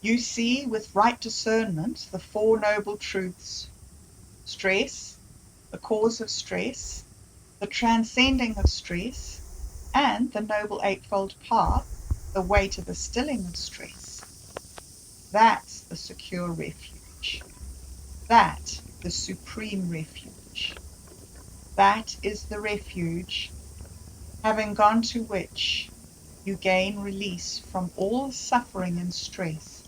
you see with right discernment the Four Noble Truths: stress, the cause of stress, the transcending of stress, and the Noble Eightfold Path, the way to the stilling of stress. That's the secure refuge. That the supreme refuge. That is the refuge, having gone to which you gain release from all suffering and stress.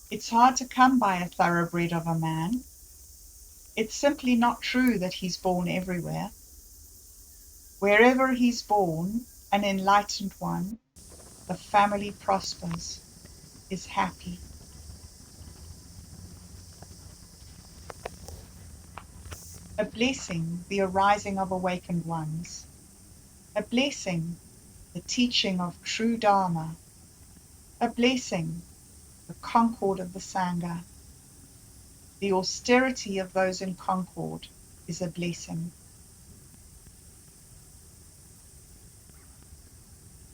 It's hard to come by a thoroughbred of a man. It's simply not true that he's born everywhere. Wherever he's born, an enlightened one, the family prospers, is happy. A blessing, the arising of awakened ones. A blessing, the teaching of true Dharma. A blessing, the concord of the Sangha. The austerity of those in concord is a blessing.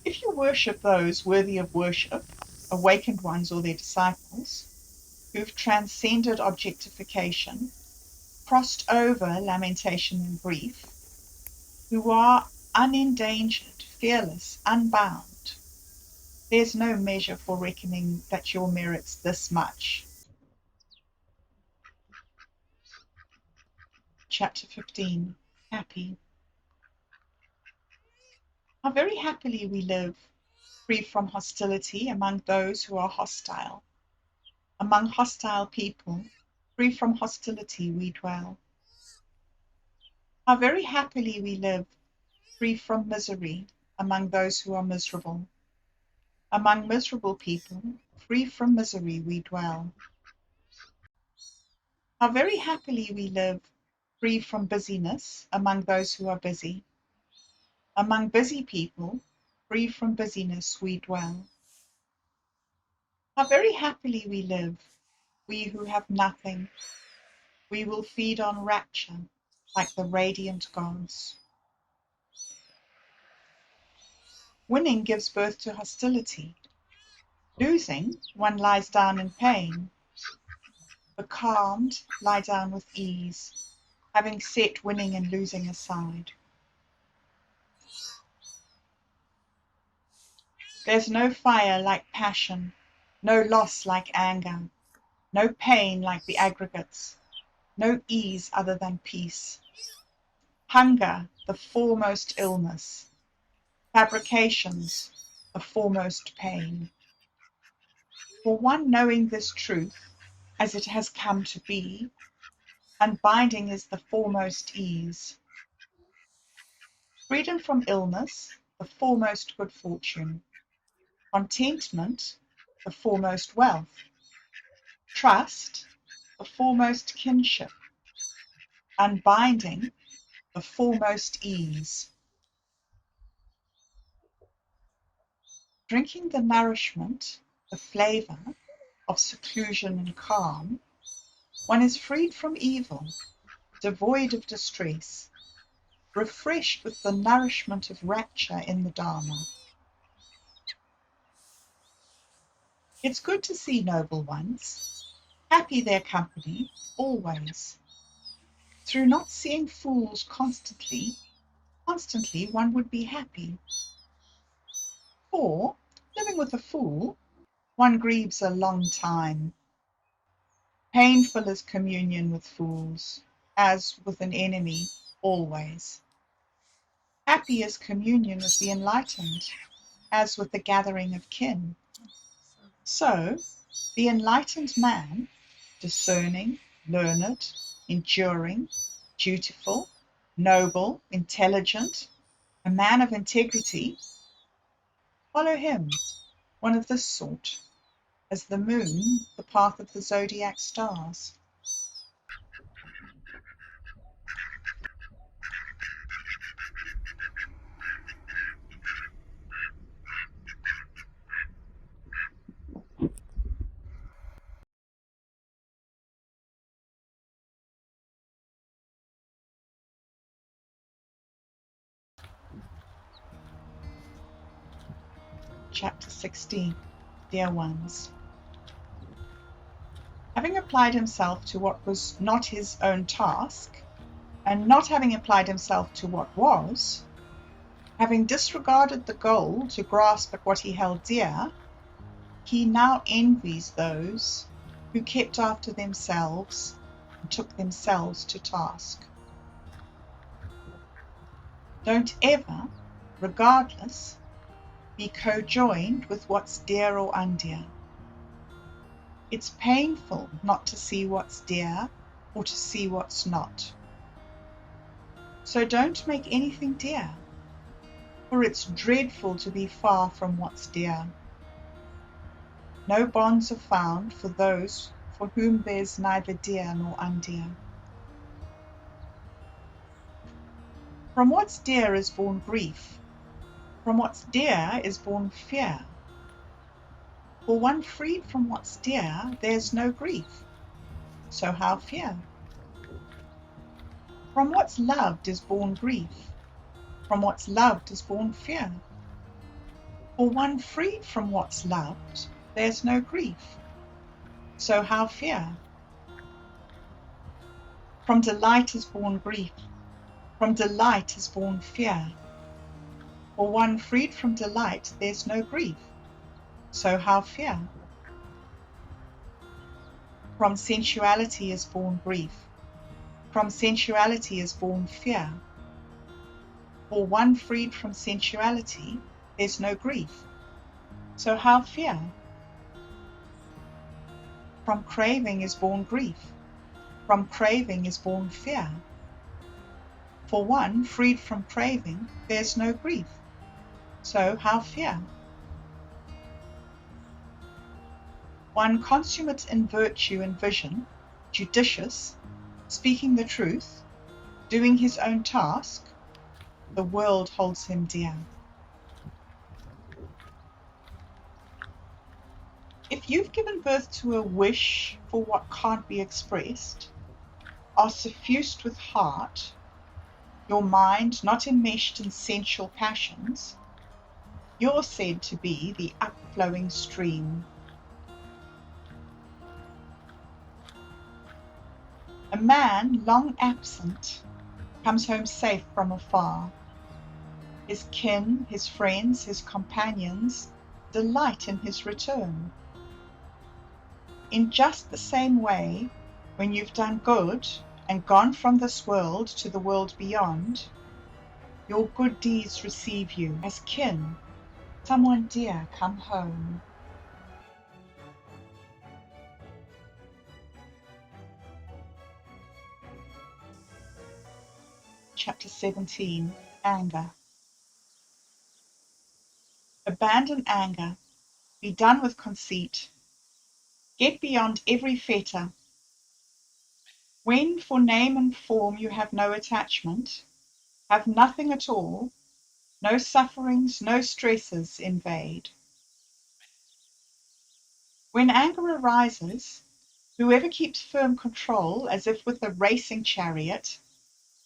If you worship those worthy of worship, awakened ones or their disciples, who've transcended objectification, crossed over lamentation and grief, who are unendangered, fearless, unbound, there's no measure for reckoning that your merit's this much. Chapter 15. Happy. How very happily we live, free from hostility among those who are hostile. Among hostile people, free from hostility we dwell. How very happily we live, free from misery, among those who are miserable. Among miserable people, free from misery we dwell. How very happily we live, free from busyness, among those who are busy. Among busy people, free from busyness we dwell. How very happily we live, we who have nothing. We will feed on rapture, like the radiant gods. Winning gives birth to hostility. Losing, one lies down in pain. The calmed lie down with ease, having set winning and losing aside. There's no fire like passion, no loss like anger, no pain like the aggregates, no ease other than peace. Hunger, the foremost illness. Fabrications, the foremost pain. For one knowing this truth, as it has come to be, unbinding is the foremost ease. Freedom from illness, the foremost good fortune. Contentment, the foremost wealth. Trust, the foremost kinship. Unbinding, the foremost ease. Drinking the nourishment, the flavour, of seclusion and calm, one is freed from evil, devoid of distress, refreshed with the nourishment of rapture in the Dharma. It's good to see noble ones, happy their company, always. Through not seeing fools constantly one would be happy. For, living with a fool, one grieves a long time. Painful is communion with fools, as with an enemy, always. Happy is communion with the enlightened, as with the gathering of kin. So, the enlightened man, discerning, learned, enduring, dutiful, noble, intelligent, a man of integrity, follow him, one of this sort, as the moon the path of the zodiac stars. Chapter 16. Dear ones, having applied himself to what was not his own task, and not having applied himself to what was, having disregarded the goal to grasp at what he held dear, he now envies those who kept after themselves and took themselves to task. Don't ever, regardless, be co-joined with what's dear or undear. It's painful not to see what's dear or to see what's not. So don't make anything dear, for it's dreadful to be far from what's dear. No bonds are found for those for whom there's neither dear nor undear. From what's dear is born grief. From what's dear is born fear. For one freed from what's dear, there's no grief. So how fear? From what's loved is born grief. From what's loved is born fear. For one freed from what's loved, there's no grief. So how fear? From delight is born grief. From delight is born fear. For one freed from delight, there's no grief. So how fear? From sensuality is born grief. From sensuality is born fear. For one freed from sensuality, there's no grief. So how fear? From craving is born grief. From craving is born fear. For one freed from craving, there's no grief. So how fear? One consummate in virtue and vision, judicious, speaking the truth, doing his own task, the world holds him dear. If you've given birth to a wish for what can't be expressed, are suffused with heart, your mind not enmeshed in sensual passions, you're said to be the upflowing stream. A man long absent comes home safe from afar. His kin, his friends, his companions delight in his return. In just the same way, when you've done good and gone from this world to the world beyond, your good deeds receive you as kin, someone dear come home. Chapter 17. Anger. Abandon anger, be done with conceit, get beyond every fetter. When for name and form you have no attachment, have nothing at all, no sufferings, no stresses invade. When anger arises, whoever keeps firm control as if with a racing chariot,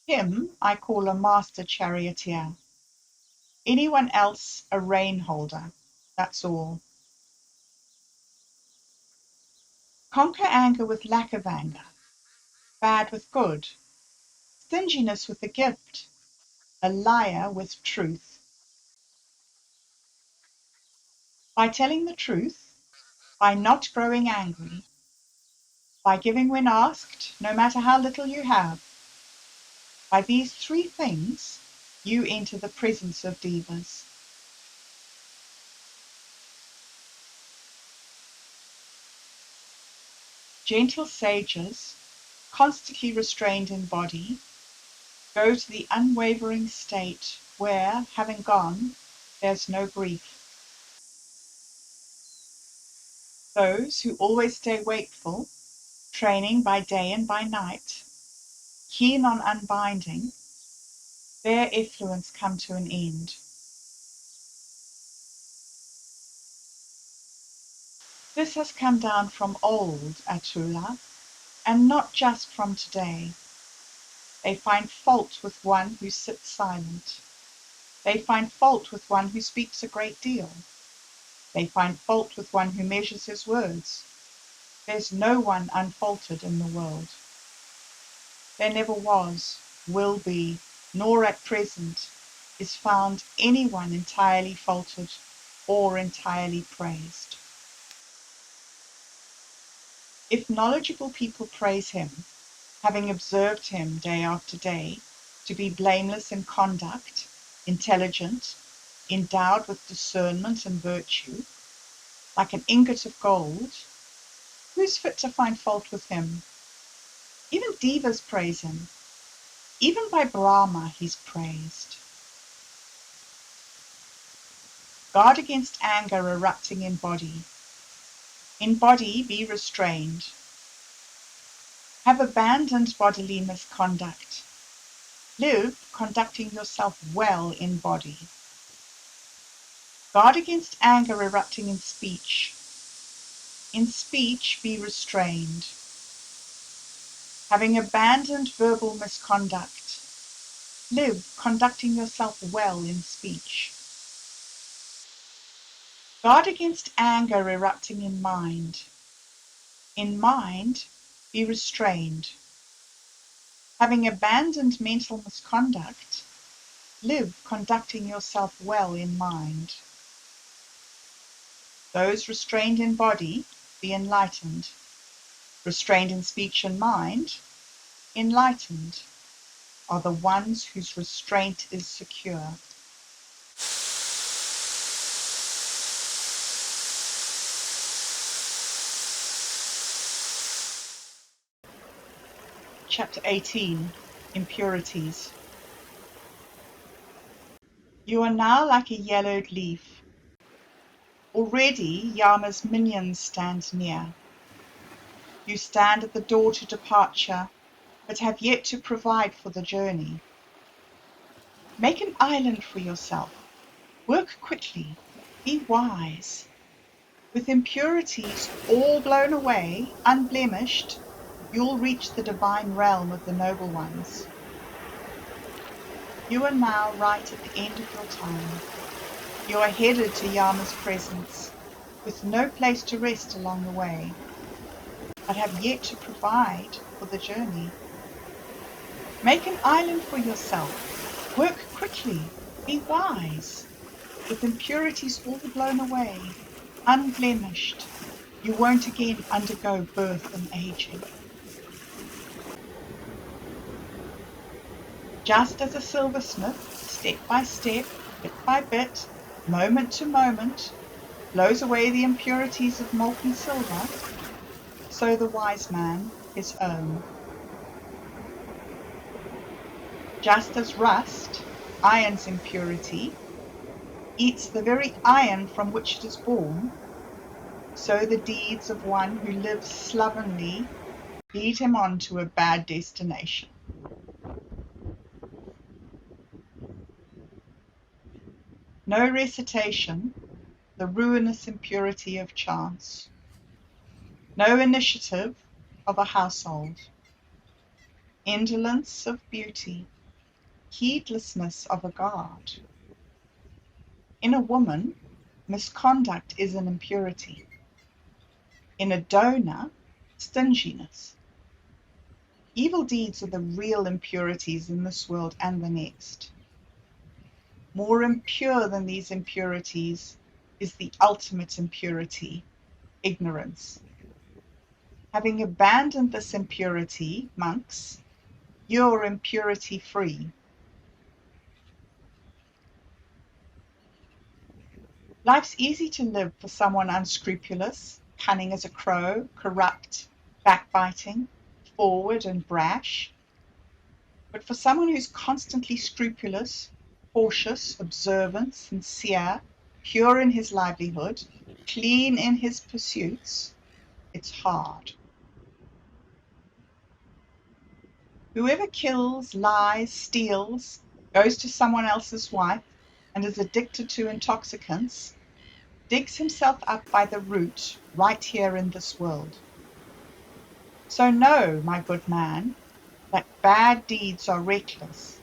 him I call a master charioteer. Anyone else a rein holder, that's all. Conquer anger with lack of anger, bad with good, stinginess with a gift, a liar with truth. By telling the truth, by not growing angry, by giving when asked, no matter how little you have, By these three things, you enter the presence of devas. Gentle sages, constantly restrained in body, go to the unwavering state where, having gone, there's no grief. Those who always stay wakeful, training by day and by night, keen on unbinding, their effluence come to an end. This has come down from old, Atula, and not just from today. They find fault with one who sits silent. They find fault with one who speaks a great deal. They find fault with one who measures his words. There's no one unfaulted in the world. There never was, will be, nor at present is found anyone entirely faulted or entirely praised. If knowledgeable people praise him, having observed him day after day to be blameless in conduct, intelligent, endowed with discernment and virtue, like an ingot of gold, who's fit to find fault with him? Even devas praise him. Even by Brahma he's praised. Guard against anger erupting in body. In body be restrained. Have abandoned bodily misconduct. Live conducting yourself well in body. Guard against anger erupting in speech. In speech be restrained. Having abandoned verbal misconduct, live conducting yourself well in speech. Guard against anger erupting in mind. In mind be restrained. Having abandoned mental misconduct, live conducting yourself well in mind. Those restrained in body be enlightened. Restrained in speech and mind, enlightened, are the ones whose restraint is secure. Chapter 18, Impurities. You are now like a yellowed leaf. Already Yama's minions stand near. You stand at the door to departure, but have yet to provide for the journey. Make an island for yourself. Work quickly. Be wise. With impurities all blown away, unblemished, you'll reach the divine realm of the noble ones. You are now right at the end of your time. You are headed to Yama's presence, with no place to rest along the way, but have yet to provide for the journey. Make an island for yourself. Work quickly. Be wise. With impurities all blown away, unblemished, you won't again undergo birth and aging. Just as a silversmith, step by step, bit by bit, moment to moment, blows away the impurities of molten silver, so the wise man his own. Just as rust, iron's impurity, eats the very iron from which it is born, so the deeds of one who lives slovenly lead him on to a bad destination. No recitation, the ruinous impurity of chance. No initiative of a household. Indolence of beauty. Heedlessness of a guard. In a woman, misconduct is an impurity. In a donor, stinginess. Evil deeds are the real impurities in this world and the next. More impure than these impurities is the ultimate impurity, ignorance. Having abandoned this impurity, monks, pure impurity free. Life's easy to live for someone unscrupulous, cunning as a crow, corrupt, backbiting, forward and brash. But for someone who's constantly scrupulous, cautious, observant, sincere, pure in his livelihood, clean in his pursuits, it's hard. Whoever kills, lies, steals, goes to someone else's wife, and is addicted to intoxicants, digs himself up by the root right here in this world. So know, my good man, that bad deeds are reckless.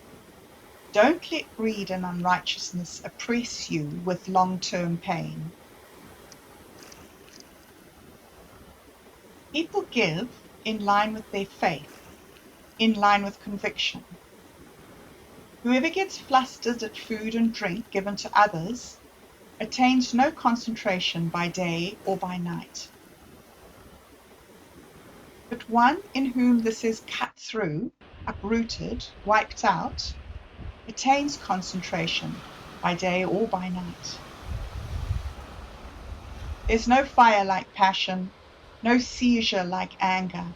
Don't let greed and unrighteousness oppress you with long-term pain. People give in line with their faith, in line with conviction. Whoever gets flustered at food and drink given to others attains no concentration by day or by night. But one in whom this is cut through, uprooted, wiped out, attains concentration by day or by night. There's no fire like passion, no seizure like anger,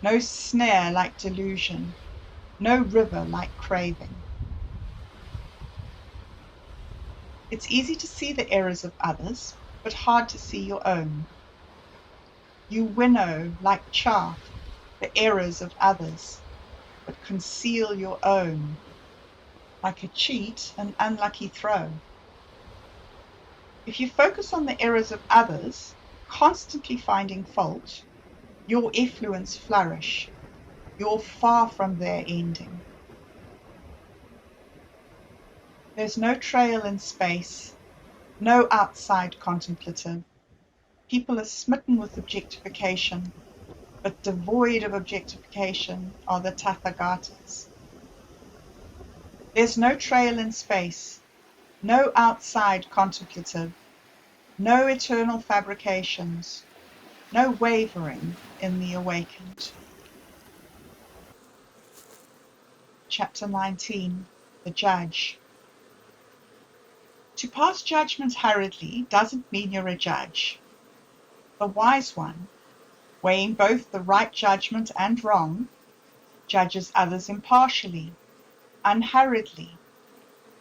no snare like delusion, no river like craving. It's easy to see the errors of others, but hard to see your own. You winnow like chaff the errors of others, but conceal your own. Like a cheat, an unlucky throw. If you focus on the errors of others, constantly finding fault, your effluents flourish. You're far from their ending. There's no trail in space, no outside contemplative. People are smitten with objectification, but devoid of objectification are the Tathagatas. There's no trail in space, no outside contemplative, no eternal fabrications, no wavering in the awakened. Chapter 19, The Judge. To pass judgment hurriedly doesn't mean you're a judge. The wise one, weighing both the right judgment and wrong, judges others impartially, unhurriedly,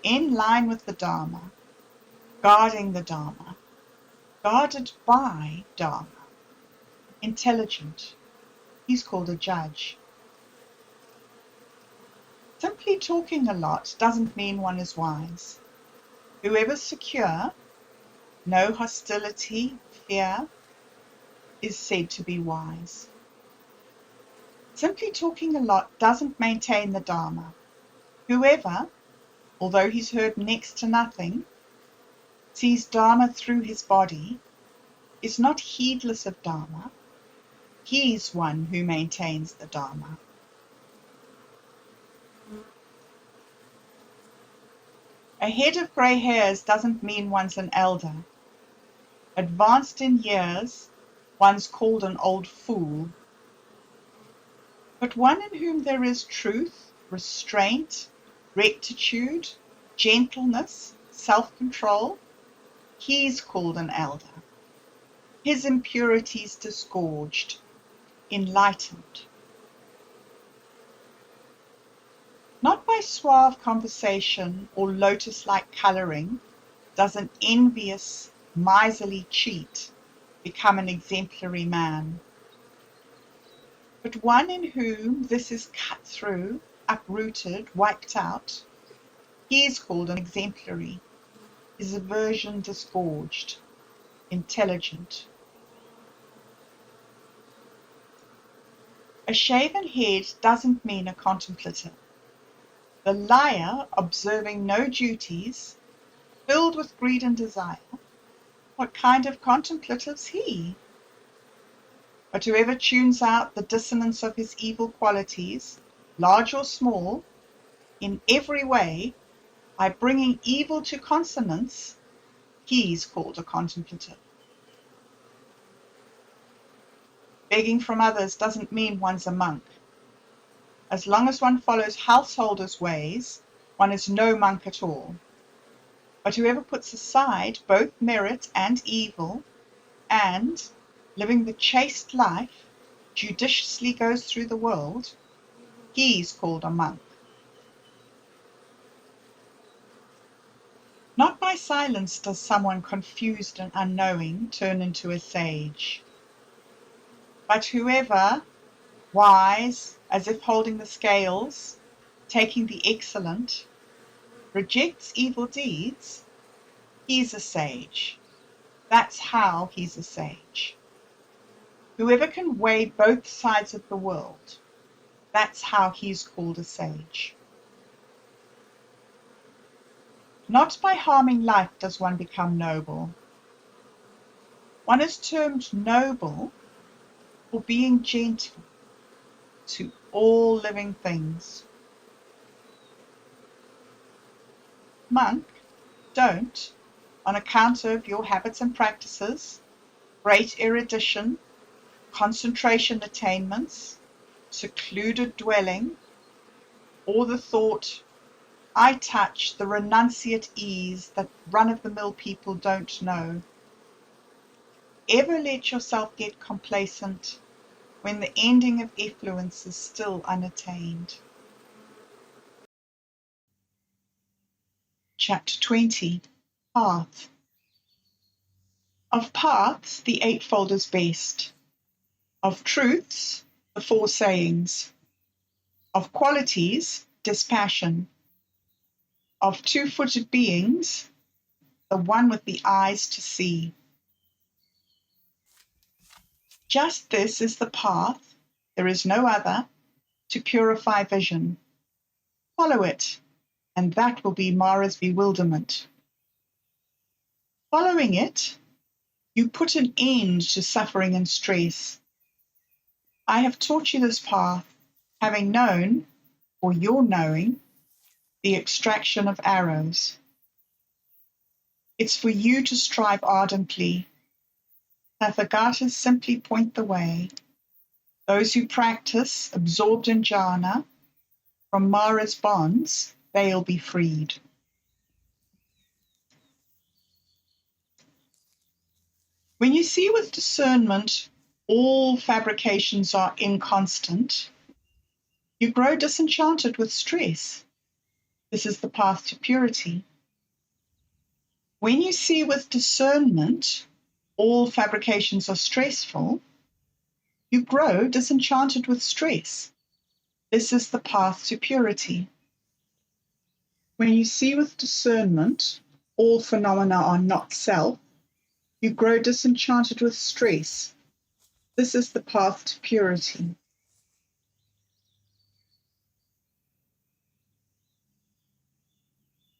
in line with the Dharma, guarding the Dharma, guarded by Dharma, intelligent. He's called a judge. Simply talking a lot doesn't mean one is wise. Whoever's secure, no hostility, fear, is said to be wise. Simply talking a lot doesn't maintain the Dharma. Whoever, although he's heard next to nothing, sees Dharma through his body, is not heedless of Dharma. He's one who maintains the Dharma. A head of grey hairs doesn't mean one's an elder. Advanced in years, one's called an old fool. But one in whom there is truth, restraint, rectitude, gentleness, self-control, he's called an elder. His impurities disgorged, enlightened. Not by suave conversation or lotus-like colouring does an envious, miserly cheat become an exemplary man. But one in whom this is cut through, uprooted, wiped out, he is called an exemplary, his aversion disgorged, intelligent. A shaven head doesn't mean a contemplative. The liar, observing no duties, filled with greed and desire, what kind of contemplative's he? But whoever tunes out the dissonance of his evil qualities, large or small, in every way, by bringing evil to consonance, he's called a contemplative. Begging from others doesn't mean one's a monk. As long as one follows householders' ways, one is no monk at all. But whoever puts aside both merit and evil, and, living the chaste life, judiciously goes through the world, he is called a monk. Not by silence does someone confused and unknowing turn into a sage, but whoever, wise, as if holding the scales, taking the excellent, rejects evil deeds, he's a sage. That's how he's a sage. Whoever can weigh both sides of the world, that's how he's called a sage. Not by harming life does one become noble. One is termed noble for being gentle to all living things. Monk, don't, on account of your habits and practices, great erudition, concentration attainments, secluded dwelling, or the thought, I touch the renunciate ease that run-of-the-mill people don't know. Ever let yourself get complacent when the ending of effluence is still unattained. Chapter 20. Path. Of paths, the eightfold is best. Of truths, the four sayings. Of qualities, dispassion. Of two-footed beings, the one with the eyes to see. Just this is the path, there is no other, to purify vision. Follow it, and that will be Mara's bewilderment. Following it, you put an end to suffering and stress. I have taught you this path, having known, or your knowing, the extraction of arrows. It's for you to strive ardently. Tathagatas simply point the way. Those who practice, absorbed in jhana, from Mara's bonds, they'll be freed. When you see with discernment all fabrications are inconstant, you grow disenchanted with stress. This is the path to purity. When you see with discernment all fabrications are stressful, you grow disenchanted with stress. This is the path to purity. When you see with discernment all phenomena are not self, you grow disenchanted with stress. This is the path to purity.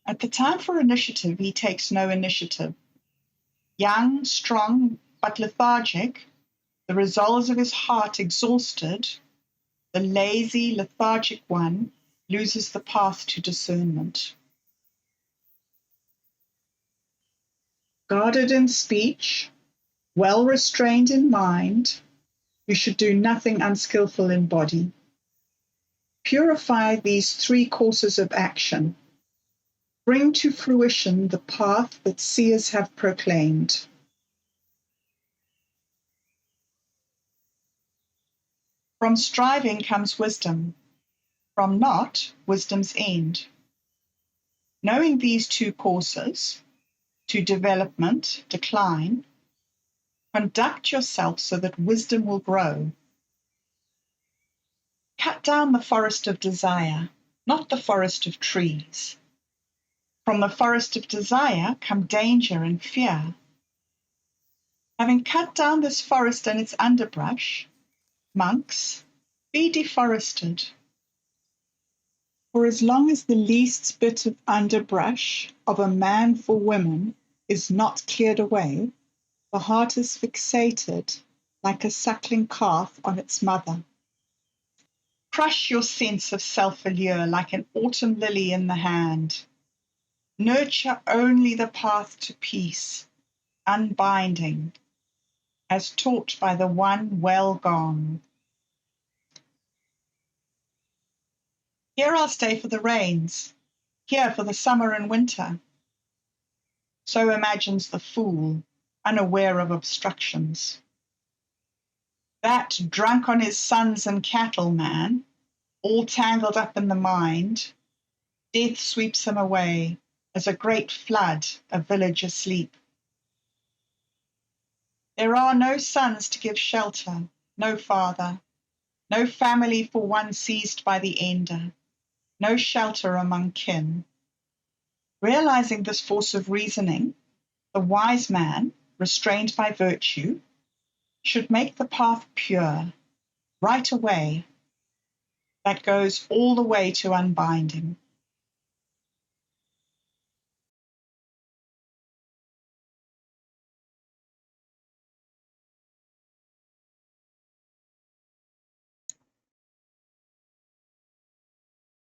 At the time for initiative, he takes no initiative. Young, strong, but lethargic, the resolves of his heart exhausted, the lazy, lethargic one loses the path to discernment. Guarded in speech, well restrained in mind, you should do nothing unskillful in body. Purify these three courses of action. Bring to fruition the path that seers have proclaimed. From striving comes wisdom. From not, wisdom's end. Knowing these two courses, to development, decline, conduct yourself so that wisdom will grow. Cut down the forest of desire, not the forest of trees. From the forest of desire come danger and fear. Having cut down this forest and its underbrush, monks, be deforested. For as long as the least bit of underbrush of a man for women is not cleared away, the heart is fixated like a suckling calf on its mother. Crush your sense of self-allure like an autumn lily in the hand. Nurture only the path to peace, unbinding, as taught by the one well gone. Here I'll stay for the rains, here for the summer and winter. So imagines the fool, unaware of obstructions. That drunk on his sons and cattle man, all tangled up in the mind, death sweeps him away as a great flood, a village asleep. There are no sons to give shelter, no father, no family for one seized by the ender, no shelter among kin. Realizing this force of reasoning, the wise man, restrained by virtue, should make the path pure, right away, that goes all the way to unbinding.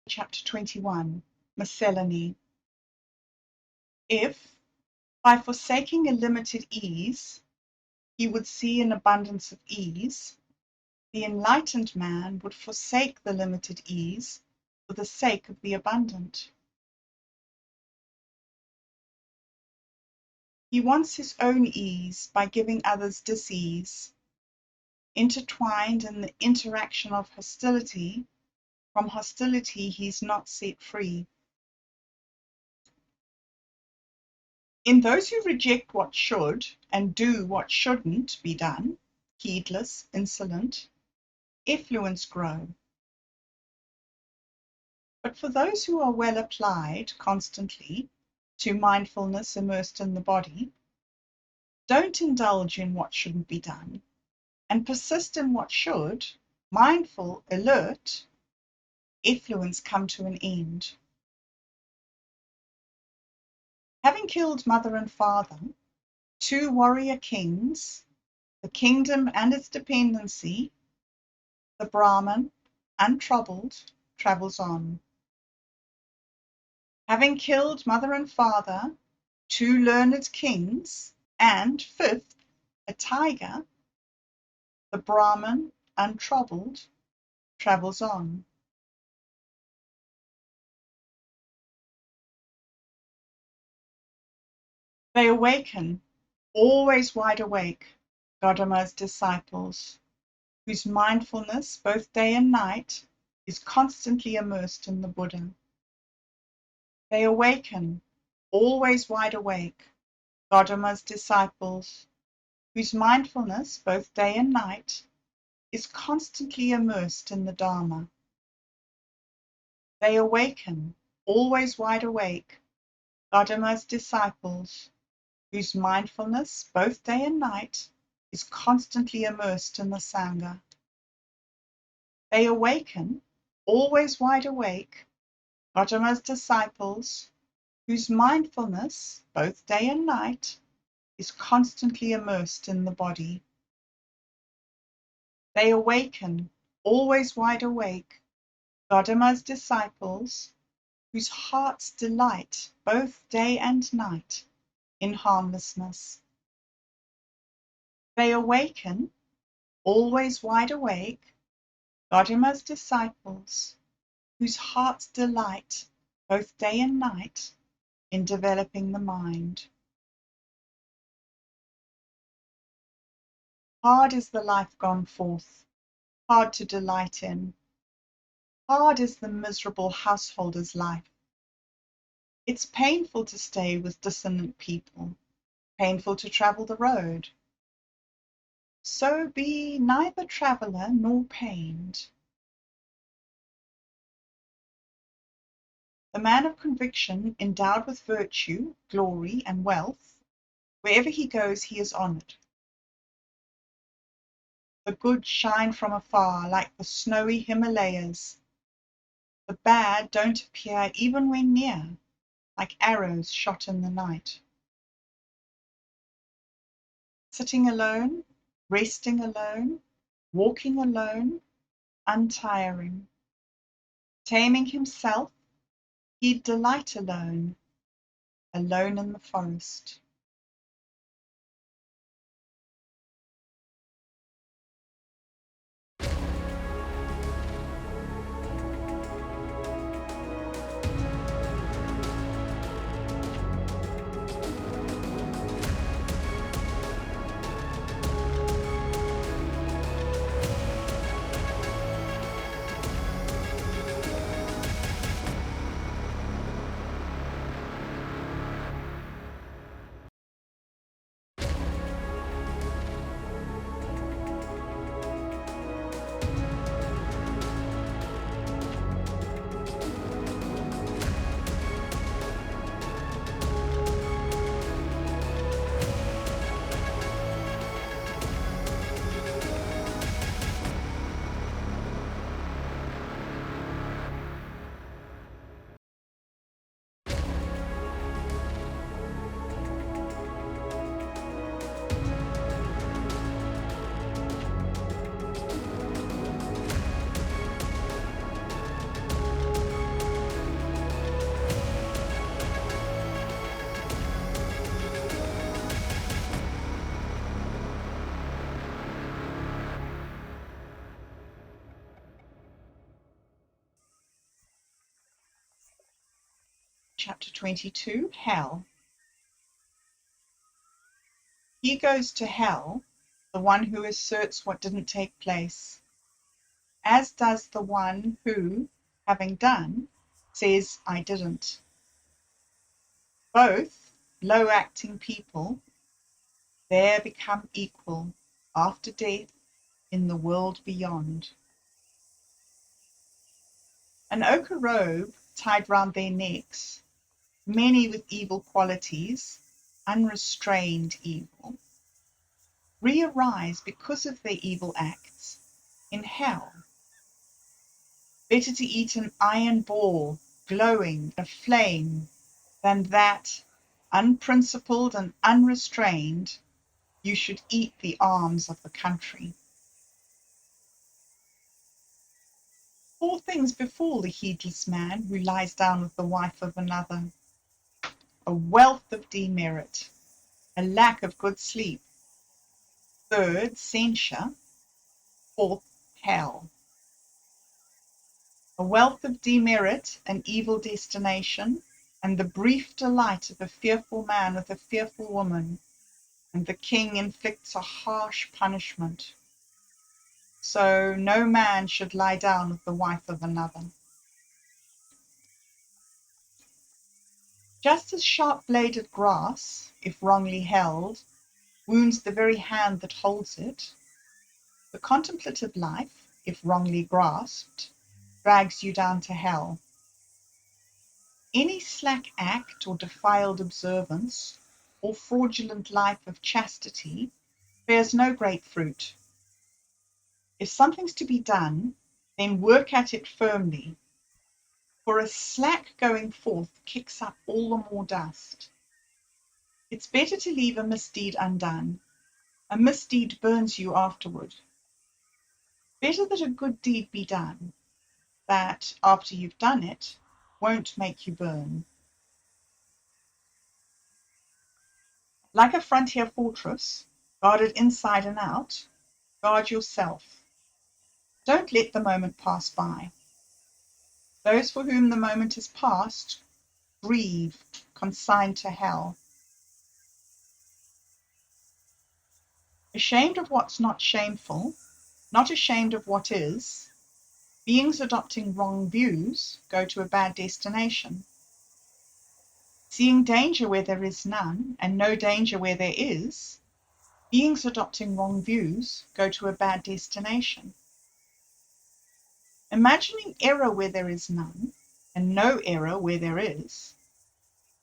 Chapter 21, Miscellany. If, by forsaking a limited ease, he would see an abundance of ease, the enlightened man would forsake the limited ease for the sake of the abundant. He wants his own ease by giving others dis-ease. Intertwined in the interaction of hostility, from hostility he's not set free. In those who reject what should and do what shouldn't be done, heedless, insolent, effluence grow. But for those who are well applied constantly to mindfulness immersed in the body, don't indulge in what shouldn't be done, and persist in what should, mindful, alert, effluence come to an end. Having killed mother and father, two warrior kings, the kingdom and its dependency, the Brahman, untroubled, travels on. Having killed mother and father, two learned kings, and fifth, a tiger, the Brahman, untroubled, travels on. They awaken, always wide awake, Gotama's disciples, whose mindfulness, both day and night, is constantly immersed in the Buddha. They awaken, always wide awake, Gotama's disciples, whose mindfulness, both day and night, is constantly immersed in the Dharma. They awaken, always wide awake, Gotama's disciples, whose mindfulness, both day and night, is constantly immersed in the Sangha. They awaken, always wide awake, Gotama's disciples, whose mindfulness, both day and night, is constantly immersed in the body. They awaken, always wide awake, Gotama's disciples, whose hearts delight, both day and night, in harmlessness. They awaken, always wide awake, Gotama's disciples, whose hearts delight, both day and night, in developing the mind. Hard is the life gone forth, hard to delight in. Hard is the miserable householder's life. It's painful to stay with dissonant people, painful to travel the road. So be neither traveller nor pained. The man of conviction, endowed with virtue, glory, and wealth, wherever he goes he is honoured. The good shine from afar like the snowy Himalayas. The bad don't appear even when near, like arrows shot in the night. Sitting alone, resting alone, walking alone, untiring. Taming himself, he'd delight alone, alone in the forest. Chapter 22, Hell. He goes to hell, the one who asserts what didn't take place, as does the one who, having done, says, I didn't. Both low-acting people there become equal after death in the world beyond. An ochre robe tied round their necks, many with evil qualities, unrestrained evil, re-arise because of their evil acts in hell. Better to eat an iron ball glowing a flame than that, unprincipled and unrestrained, you should eat the arms of the country. 4 things befall the heedless man who lies down with the wife of another: a wealth of demerit, a lack of good sleep, 3rd, censure, 4th, hell. A wealth of demerit, an evil destination, and the brief delight of a fearful man with a fearful woman, and the king inflicts a harsh punishment. So no man should lie down with the wife of another. Just as sharp-bladed grass, if wrongly held, wounds the very hand that holds it, the contemplative life, if wrongly grasped, drags you down to hell. Any slack act or defiled observance, or fraudulent life of chastity, bears no great fruit. If something's to be done, then work at it firmly, for a slack going forth kicks up all the more dust. It's better to leave a misdeed undone. A misdeed burns you afterward. Better that a good deed be done, that, after you've done it, won't make you burn. Like a frontier fortress, guarded inside and out, guard yourself. Don't let the moment pass by. Those for whom the moment is past grieve, consigned to hell. Ashamed of what's not shameful, not ashamed of what is, beings adopting wrong views go to a bad destination. Seeing danger where there is none, and no danger where there is, beings adopting wrong views go to a bad destination. Imagining error where there is none, and no error where there is,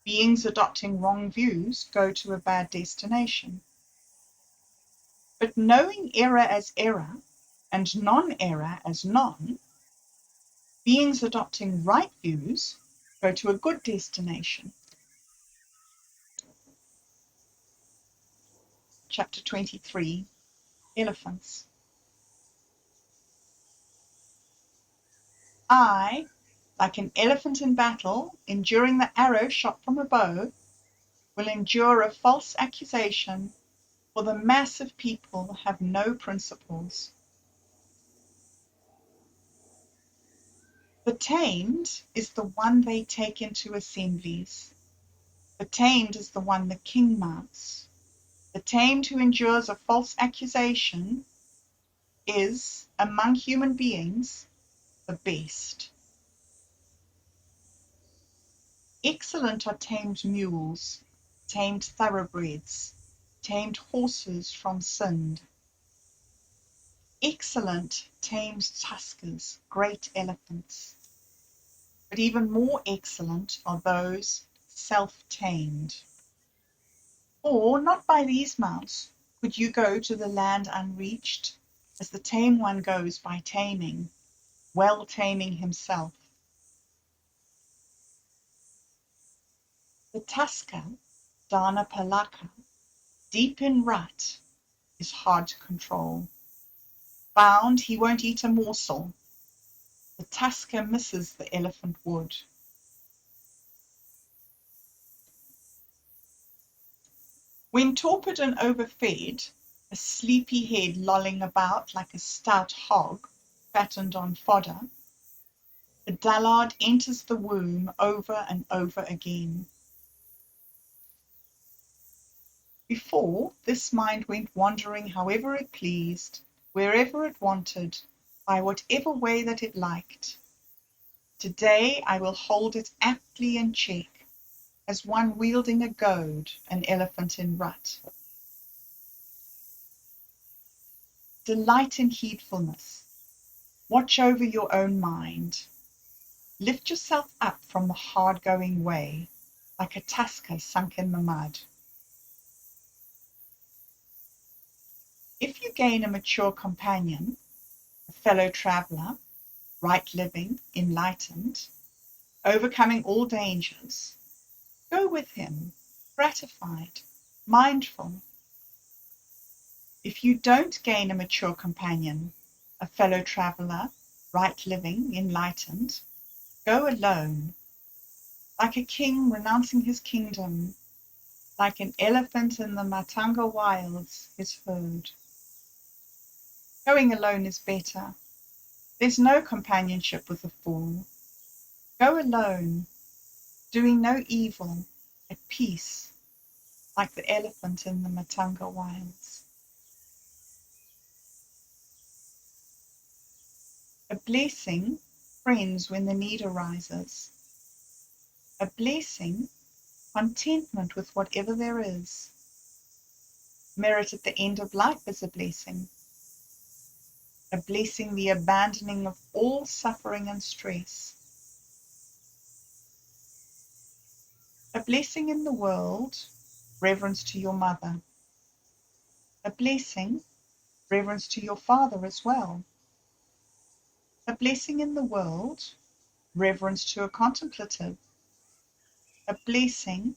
beings adopting wrong views go to a bad destination. But knowing error as error, and non-error as non, beings adopting right views go to a good destination. Chapter 23, Elephants. I, like an elephant in battle, enduring the arrow shot from a bow, will endure a false accusation, for the mass of people have no principles. The tamed is the one they take into assemblies. The tamed is the one the king mounts. The tamed who endures a false accusation is, among human beings, the best. Excellent are tamed mules, tamed thoroughbreds, tamed horses from Sind. Excellent tamed tuskers, great elephants. But even more excellent are those self-tamed. For not by these mounts could you go to the land unreached, as the tame one goes by taming, well taming himself. The tusker, Dhammapada, deep in rut, is hard to control. Bound, he won't eat a morsel. The tusker misses the elephant wood. When torpid and overfed, a sleepy head lolling about like a stout hog fattened on fodder, The dullard enters the womb over and over again. Before, this mind went wandering however it pleased, wherever it wanted, by whatever way that it liked. Today I will hold it aptly in check, as one wielding a goad, an elephant in rut. Delight in heedfulness. Watch over your own mind. Lift yourself up from the hard-going way, like a tusker sunk in the mud. If you gain a mature companion, a fellow traveller, right living, enlightened, overcoming all dangers, go with him, gratified, mindful. If you don't gain a mature companion, a fellow traveller, right living, enlightened, go alone, like a king renouncing his kingdom, like an elephant in the Matanga wilds, his herd. Going alone is better. There's no companionship with a fool. Go alone, doing no evil, at peace, like the elephant in the Matanga wilds. A blessing, friends, when the need arises. A blessing, contentment with whatever there is. Merit at the end of life is a blessing. A blessing, the abandoning of all suffering and stress. A blessing in the world, reverence to your mother. A blessing, reverence to your father as well. A blessing in the world, reverence to a contemplative. A blessing,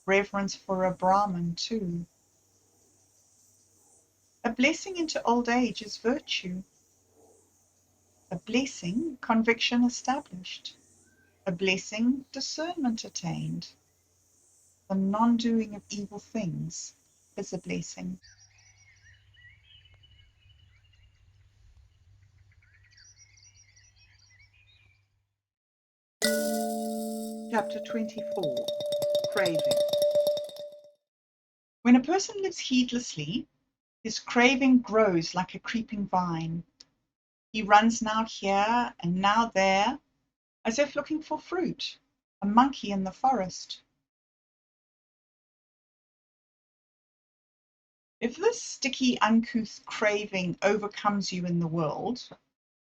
reverence for a Brahmin too. A blessing into old age is virtue. A blessing, conviction established. A blessing, discernment attained. The non-doing of evil things is a blessing. Chapter 24. Craving. When a person lives heedlessly, his craving grows like a creeping vine. He runs now here and now there, as if looking for fruit, a monkey in the forest. If this sticky, uncouth craving overcomes you in the world,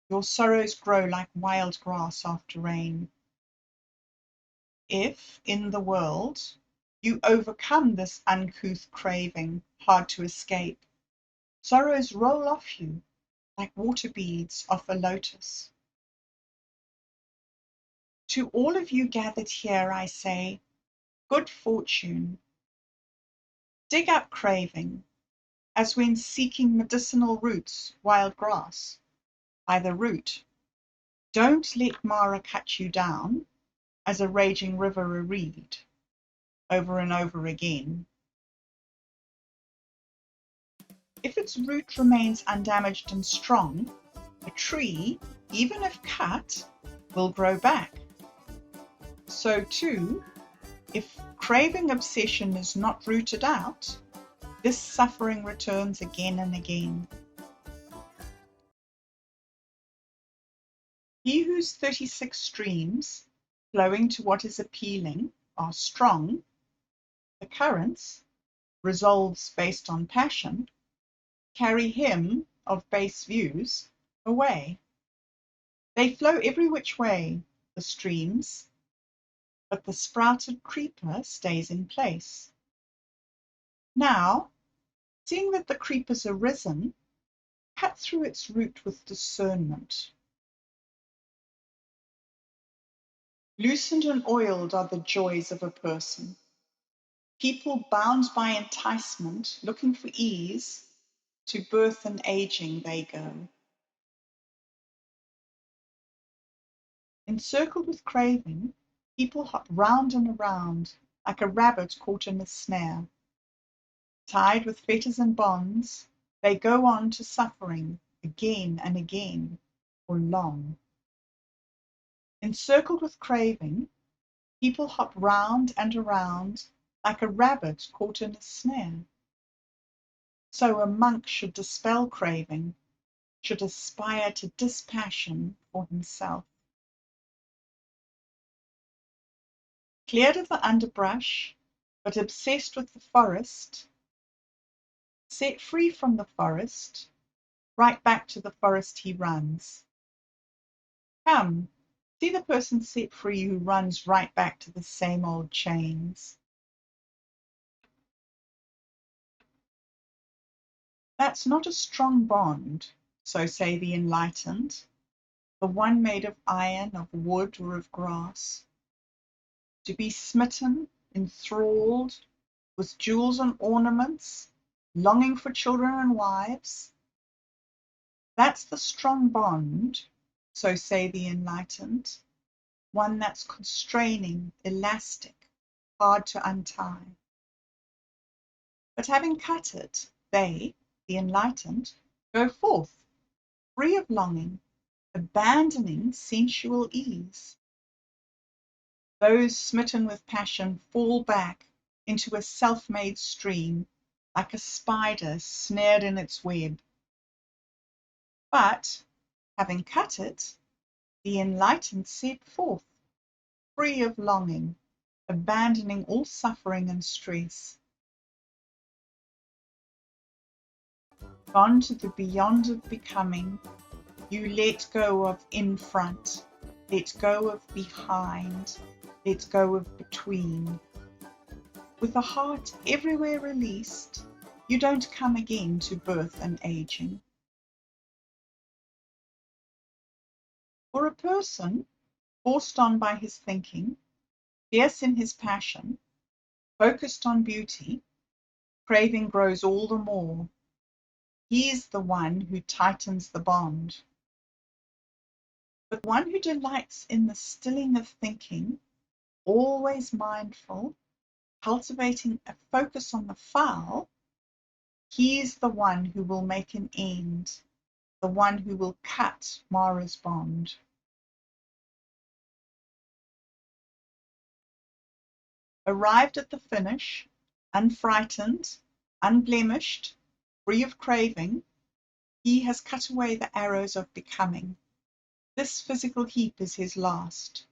your sorrows grow like wild grass after rain. If, in the world, you overcome this uncouth craving, hard to escape, sorrows roll off you like water beads off a lotus. To all of you gathered here, I say, good fortune. Dig up craving, as when seeking medicinal roots, wild grass, by the root. Don't let Mara cut you down, as a raging river a reed, over and over again. If its root remains undamaged and strong, a tree, even if cut, will grow back. So too, if craving obsession is not rooted out, this suffering returns again and again. He whose 36 streams, flowing to what is appealing, are strong, the currents, resolves based on passion, carry him of base views away. They flow every which way, the streams, but the sprouted creeper stays in place. Now, seeing that the creeper's arisen, cut through its root with discernment. Loosened and oiled are the joys of a person. People bound by enticement, looking for ease, to birth and aging they go. Encircled with craving, people hop round and around, like a rabbit caught in a snare. Tied with fetters and bonds, they go on to suffering again and again, for long. Encircled with craving, people hop round and around like a rabbit caught in a snare. So a monk should dispel craving, should aspire to dispassion for himself. Cleared of the underbrush, but obsessed with the forest, set free from the forest, right back to the forest he runs. Come, see the person set free who runs right back to the same old chains. That's not a strong bond, so say the enlightened, the one made of iron, of wood, or of grass. To be smitten, enthralled, with jewels and ornaments, longing for children and wives. That's the strong bond, so say the enlightened, one that's constraining, elastic, hard to untie. But having cut it, they, the enlightened, go forth, free of longing, abandoning sensual ease. Those smitten with passion fall back into a self-made stream, like a spider snared in its web. But, having cut it, the enlightened set forth, free of longing, abandoning all suffering and stress. Gone to the beyond of becoming, you let go of in front, let go of behind, let go of between. With a heart everywhere released, you don't come again to birth and aging. For a person, forced on by his thinking, fierce in his passion, focused on beauty, craving grows all the more. He's the one who tightens the bond. But one who delights in the stilling of thinking, always mindful, cultivating a focus on the fowl, he's the one who will make an end, the one who will cut Mara's bond. Arrived at the finish, unfrightened, unblemished, free of craving, he has cut away the arrows of becoming. This physical heap is his last.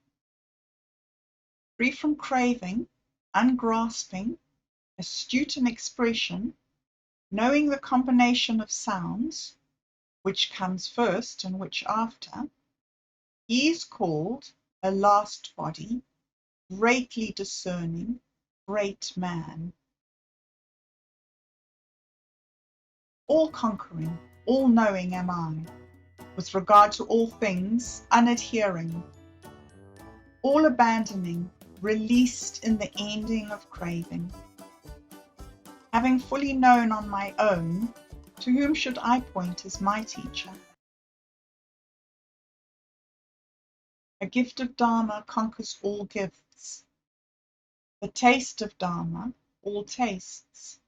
Free from craving, ungrasping, astute in expression, knowing the combination of sounds, which comes first and which after, he is called a last body, greatly discerning, great man. All-conquering, all-knowing am I, with regard to all things, unadhering, all abandoning, released in the ending of craving. Having fully known on my own, to whom should I point as my teacher? A gift of Dharma conquers all gifts. The taste of Dharma, all tastes.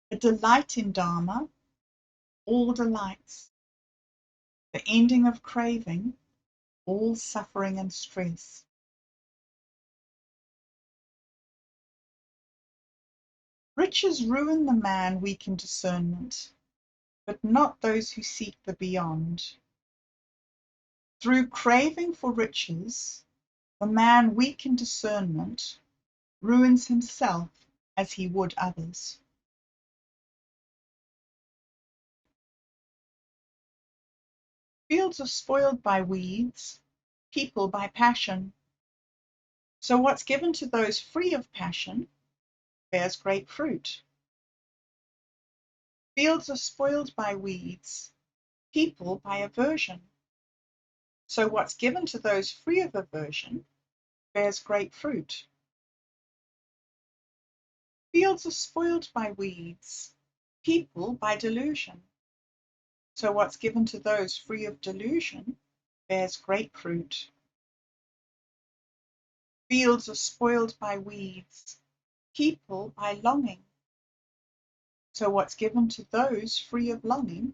A delight in Dharma, all delights. The ending of craving, all suffering and stress. Riches ruin the man weak in discernment, but not those who seek the beyond. Through craving for riches, the man weak in discernment ruins himself as he would others. Fields are spoiled by weeds, people by passion. So what's given to those free of passion bears great fruit. Fields are spoiled by weeds, people by aversion. So what's given to those free of aversion bears great fruit. Fields are spoiled by weeds, people by delusion. So what's given to those free of delusion bears great fruit. Fields are spoiled by weeds, people by longing. So what's given to those free of longing,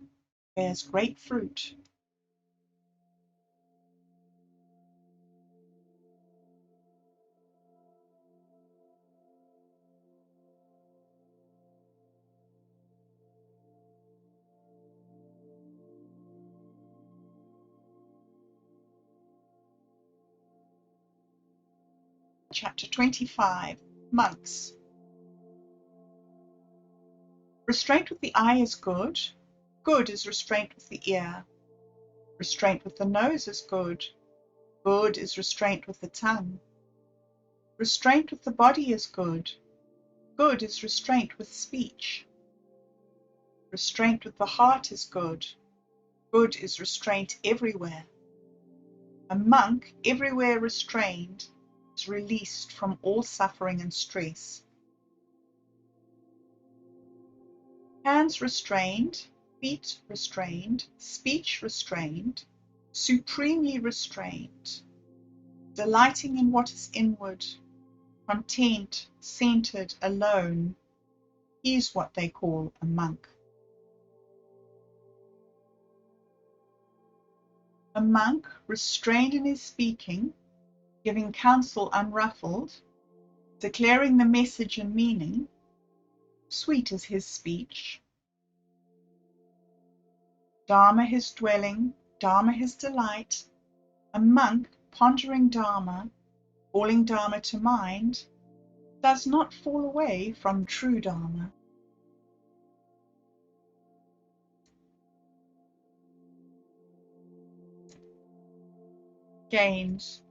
bears great fruit. chapter 25, Monks. Restraint with the eye is good. Good is restraint with the ear. Restraint with the nose is good. Good is restraint with the tongue. Restraint with the body is good. Good is restraint with speech. Restraint with the heart is good. Good is restraint everywhere. A monk, everywhere restrained, is released from all suffering and stress. Hands restrained, feet restrained, speech restrained, supremely restrained, delighting in what is inward, content, centered, alone, is what they call a monk. A monk, restrained in his speaking, giving counsel unruffled, declaring the message and meaning, sweet is his speech. Dharma his dwelling, Dharma his delight. A monk, pondering Dharma, calling Dharma to mind, does not fall away from true Dharma. Gains.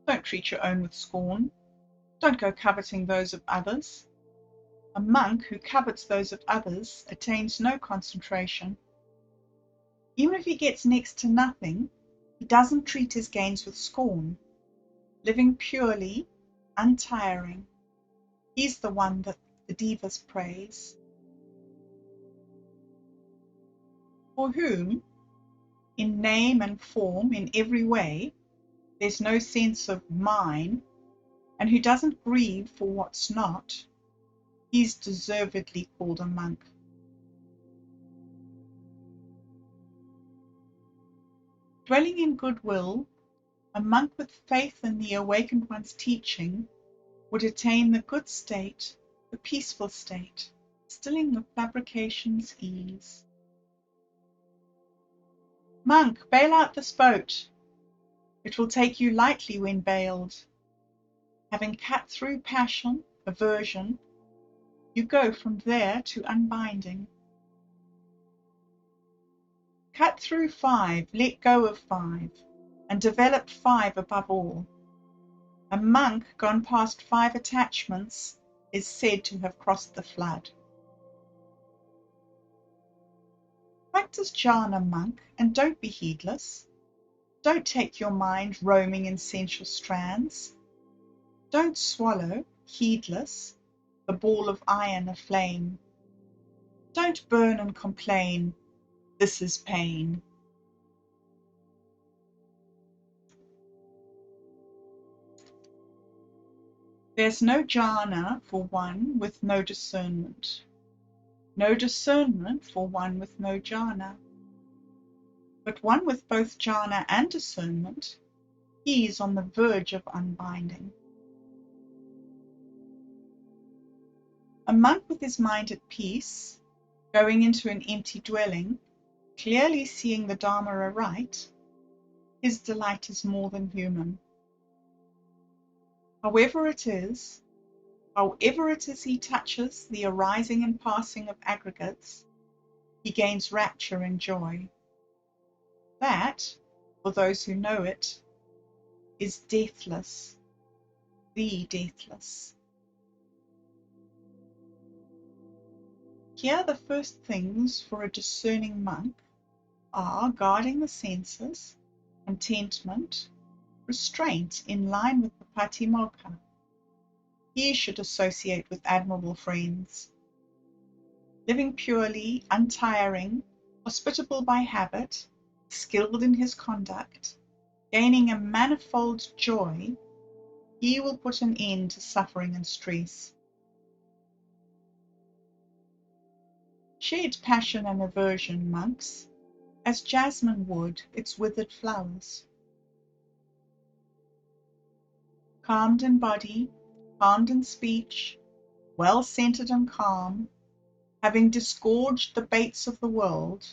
Don't treat your own with scorn. Don't go coveting those of others. A monk who covets those of others attains no concentration. Even if he gets next to nothing, he doesn't treat his gains with scorn. Living purely, untiring, he's the one that the devas praise. For whom, in name and form, in every way, there's no sense of mine, and who doesn't grieve for what's not, he's deservedly called a monk. Dwelling in goodwill, a monk with faith in the awakened one's teaching would attain the good state, the peaceful state, stilling the fabrication's ease. Monk, bail out this boat. It will take you lightly when bailed. Having cut through passion, aversion, you go from there to unbinding. Cut through 5, let go of 5, and develop 5 above all. A monk gone past 5 attachments is said to have crossed the flood. Practice jhana, monk, and don't be heedless. Don't take your mind roaming in sensual strands. Don't swallow, heedless, the ball of iron aflame. Don't burn and complain, this is pain. There's no jhana for one with no discernment. No discernment for one with no jhana. But one with both jhana and discernment, he is on the verge of unbinding. A monk with his mind at peace, going into an empty dwelling, clearly seeing the Dharma aright, his delight is more than human. However it is he touches the arising and passing of aggregates, he gains rapture and joy. That, for those who know it, is deathless, the deathless. Here the first things for a discerning monk are guarding the senses, contentment, restraint in line with the patimokkha. He should associate with admirable friends. Living purely, untiring, hospitable by habit, skilled in his conduct, gaining a manifold joy, he will put an end to suffering and stress. Shed passion and aversion, monks, as jasmine would its withered flowers. Calmed in body, calmed in speech, well centered and calm, having disgorged the baits of the world,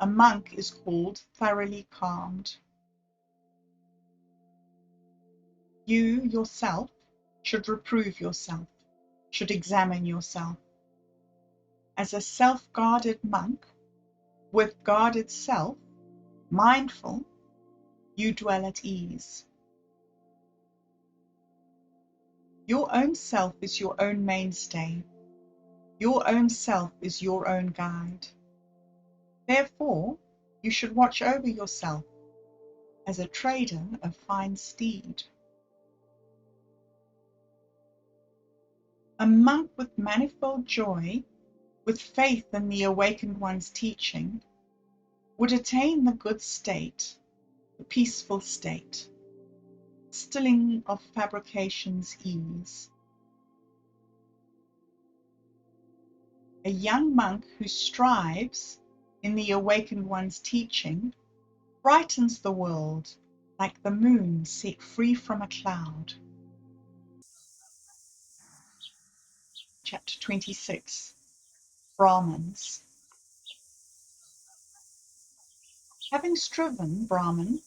a monk is called thoroughly calmed. You, yourself, should reprove yourself, should examine yourself. As a self-guarded monk, with guarded self, mindful, you dwell at ease. Your own self is your own mainstay. Your own self is your own guide. Therefore, you should watch over yourself as a trader of fine steed. A monk with manifold joy, with faith in the awakened one's teaching, would attain the good state, the peaceful state, stilling of fabrication's ease. A young monk who strives in the awakened one's teaching brightens the world like the moon set free from a cloud. Chapter 26. Brahmins. Having striven, Brahman,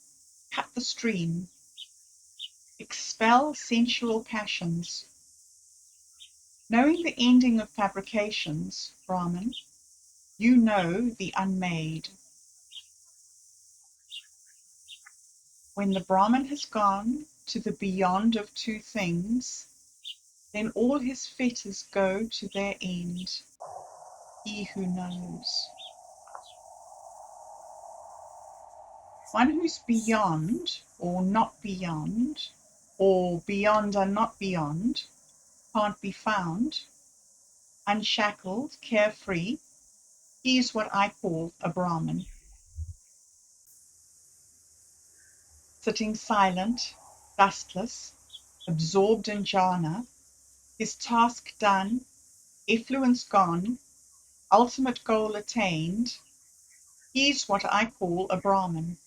cut the stream, expel sensual passions. Knowing the ending of fabrications, Brahman, you know the unmade. When the Brahman has gone to the beyond of two things, then all his fetters go to their end. He who knows. One who's beyond or not beyond, or beyond and not beyond, can't be found, unshackled, carefree, he is what I call a Brahmin. Sitting silent, dustless, absorbed in jhana, his task done, effluence gone, ultimate goal attained, he is what I call a Brahmin.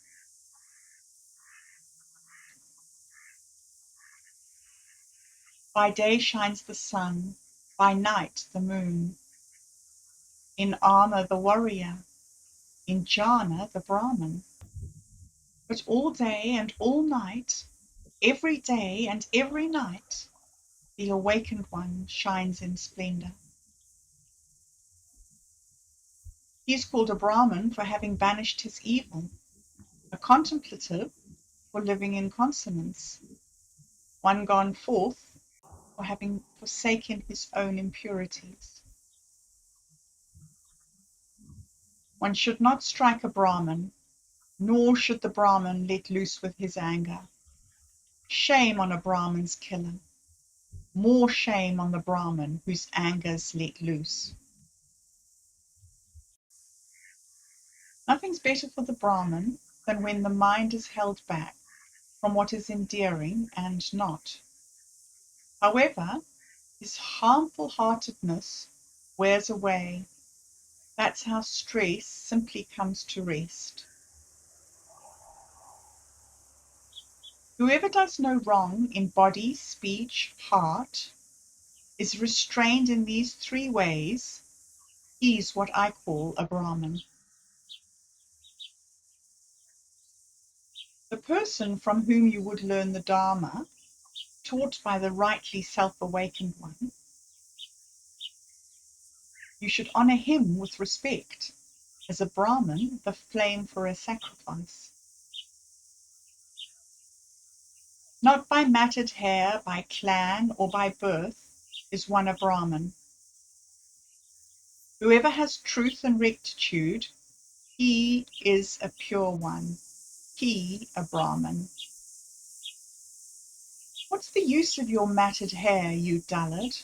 By day shines the sun, by night the moon. In armor the warrior, in jhana the Brahmin. But all day and all night, every day and every night, the awakened one shines in splendor. He is called a Brahmin for having banished his evil, a contemplative for living in consonance, one gone forth for having forsaken his own impurities. One should not strike a Brahmin, nor should the Brahmin let loose with his anger. Shame on a Brahmin's killer, more shame on the Brahmin whose anger's let loose. Nothing's better for the Brahmin than when the mind is held back from what is endearing and not. However, his harmful heartedness wears away. That's how stress simply comes to rest. Whoever does no wrong in body, speech, heart, is restrained in these three ways, he is what I call a Brahmin. The person from whom you would learn the Dharma, taught by the rightly self-awakened one, you should honor him with respect, as a Brahmin the flame for a sacrifice. Not by matted hair, by clan, or by birth is one a Brahmin. Whoever has truth and rectitude, he is a pure one, he a Brahmin. What's the use of your matted hair, you dullard?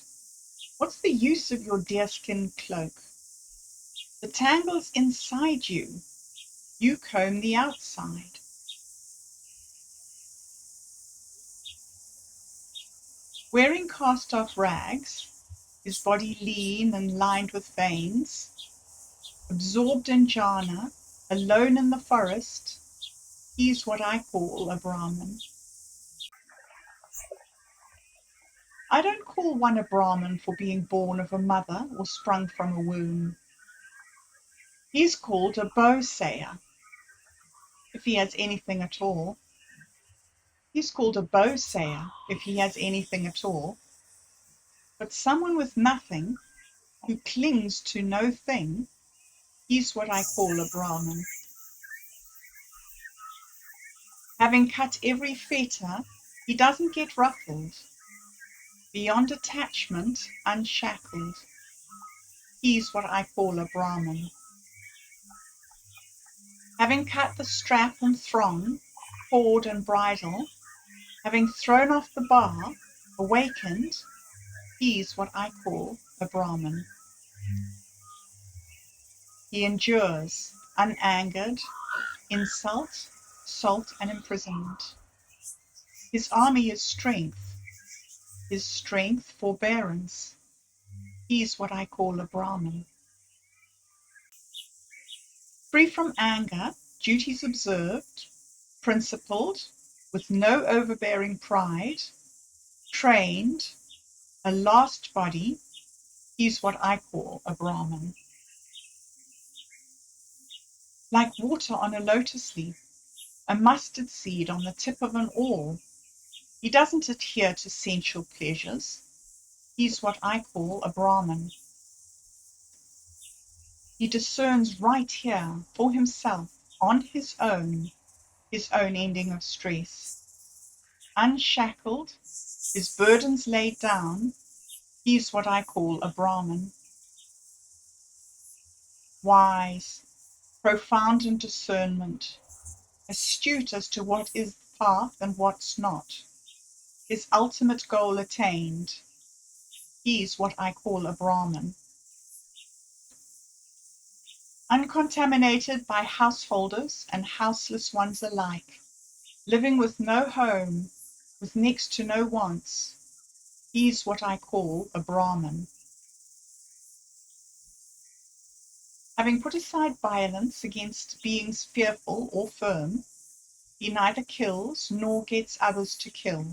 What's the use of your deerskin cloak? The tangle's inside you, you comb the outside. Wearing cast-off rags, his body lean and lined with veins, absorbed in jhana, alone in the forest, he's what I call a Brahmin. I don't call one a Brahmin for being born of a mother or sprung from a womb. He's called a bow sayer, if he has anything at all. He's called a bow sayer if he has anything at all. But someone with nothing, who clings to no thing, he's what I call a Brahmin. Having cut every fetter, he doesn't get ruffled. Beyond attachment, unshackled, he's what I call a Brahmin. Having cut the strap and thong, cord and bridle, having thrown off the bar, awakened, he's what I call a Brahmin. He endures, unangered, insult, salt, and imprisonment. His army is strength, his strength forbearance. He's what I call a Brahmin. Free from anger, duties observed, principled, with no overbearing pride, trained, a last body, he's what I call a Brahmin. Like water on a lotus leaf, a mustard seed on the tip of an awl, he doesn't adhere to sensual pleasures. He's what I call a Brahmin. He discerns right here for himself, on his own ending of stress. Unshackled, his burdens laid down, he's what I call a Brahmin. Wise, profound in discernment, astute as to what is the path and what's not, his ultimate goal attained, he's what I call a Brahmin. Uncontaminated by householders and houseless ones alike, living with no home, with next to no wants, he's what I call a Brahmin. Having put aside violence against beings fearful or firm, he neither kills nor gets others to kill.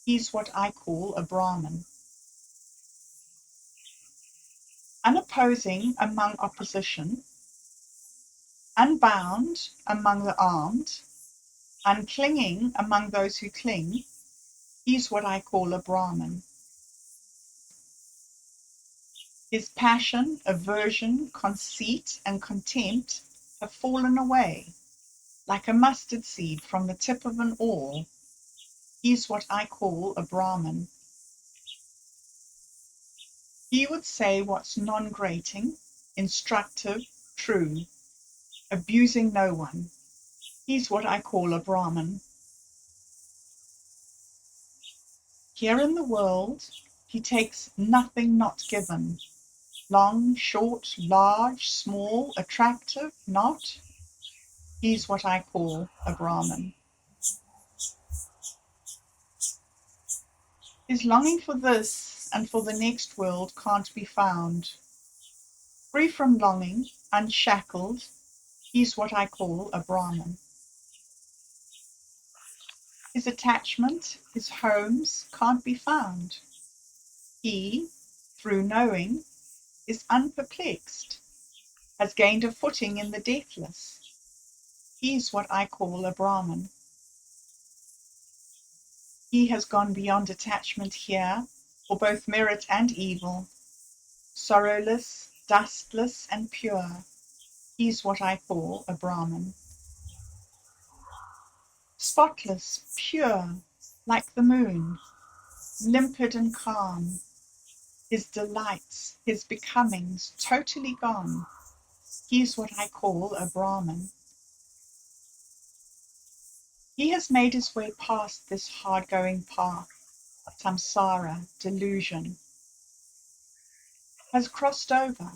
He's what I call a Brahmin. Unopposing among opposition, unbound among the armed, unclinging among those who cling, he's what I call a Brahmin. His passion, aversion, conceit, and contempt have fallen away, like a mustard seed from the tip of an awl. He's what I call a Brahmin. He would say what's non-grating, instructive, true, abusing no one. He's what I call a Brahmin. Here in the world, he takes nothing not given, long, short, large, small, attractive, not. He's what I call a Brahmin. His longing for this and for the next world can't be found. Free from longing, unshackled, he's what I call a Brahmin. His attachment, his homes can't be found. He, through knowing, is unperplexed, has gained a footing in the deathless. He's what I call a Brahmin. He has gone beyond attachment here for both merit and evil, sorrowless, dustless, and pure. He's what I call a Brahmin. Spotless, pure, like the moon, limpid and calm, his delights, his becomings totally gone. He's what I call a Brahmin. He has made his way past this hard-going path, samsara, delusion, has crossed over,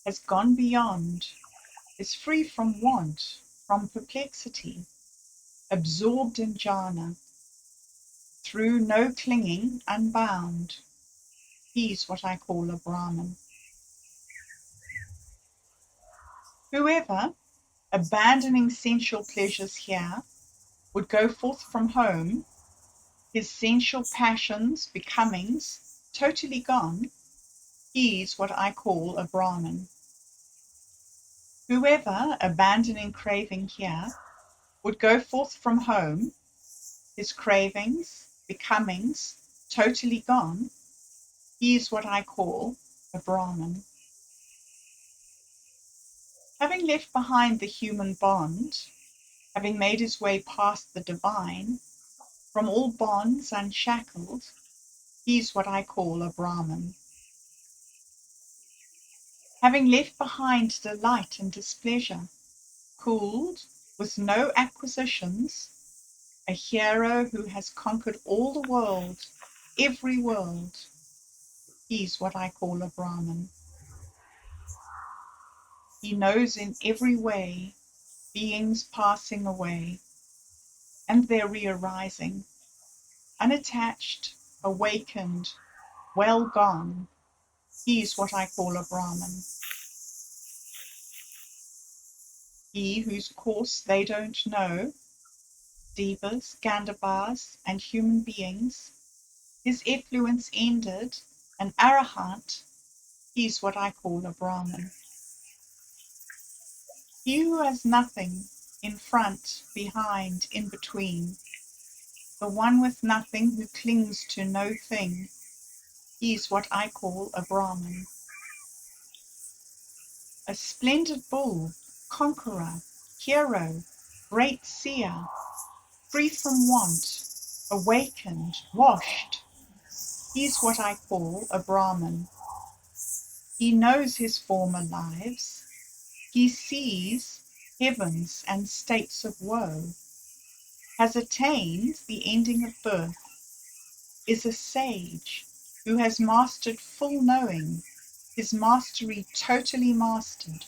has gone beyond, is free from want, from perplexity, absorbed in jhana, through no clinging, unbound. He's what I call a Brahmin. Whoever, abandoning sensual pleasures here, would go forth from home, his sensual passions, becomings, totally gone, he's what I call a Brahmin. Whoever, abandoning craving here, would go forth from home, his cravings, becomings, totally gone, he is what I call a Brahman. Having left behind the human bond, having made his way past the divine, from all bonds unshackled, he is what I call a Brahman. Having left behind delight and displeasure, cooled with no acquisitions, a hero who has conquered all the world, every world, he's what I call a Brahman. He knows in every way beings passing away, and their re-arising, unattached, awakened, well gone, he's what I call a Brahman. He whose course they don't know, devas, gandhabas, and human beings, his effluence ended, an arahant, he's what I call a Brahman. He who has nothing, in front, behind, in between, the one with nothing who clings to no thing, he's what I call a Brahman. A splendid bull, conqueror, hero, great seer, free from want, awakened, washed, he's what I call a Brahman. He knows his former lives, he sees heavens and states of woe, has attained the ending of birth, is a sage who has mastered full knowing, his mastery totally mastered.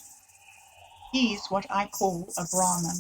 He's what I call a Brahman.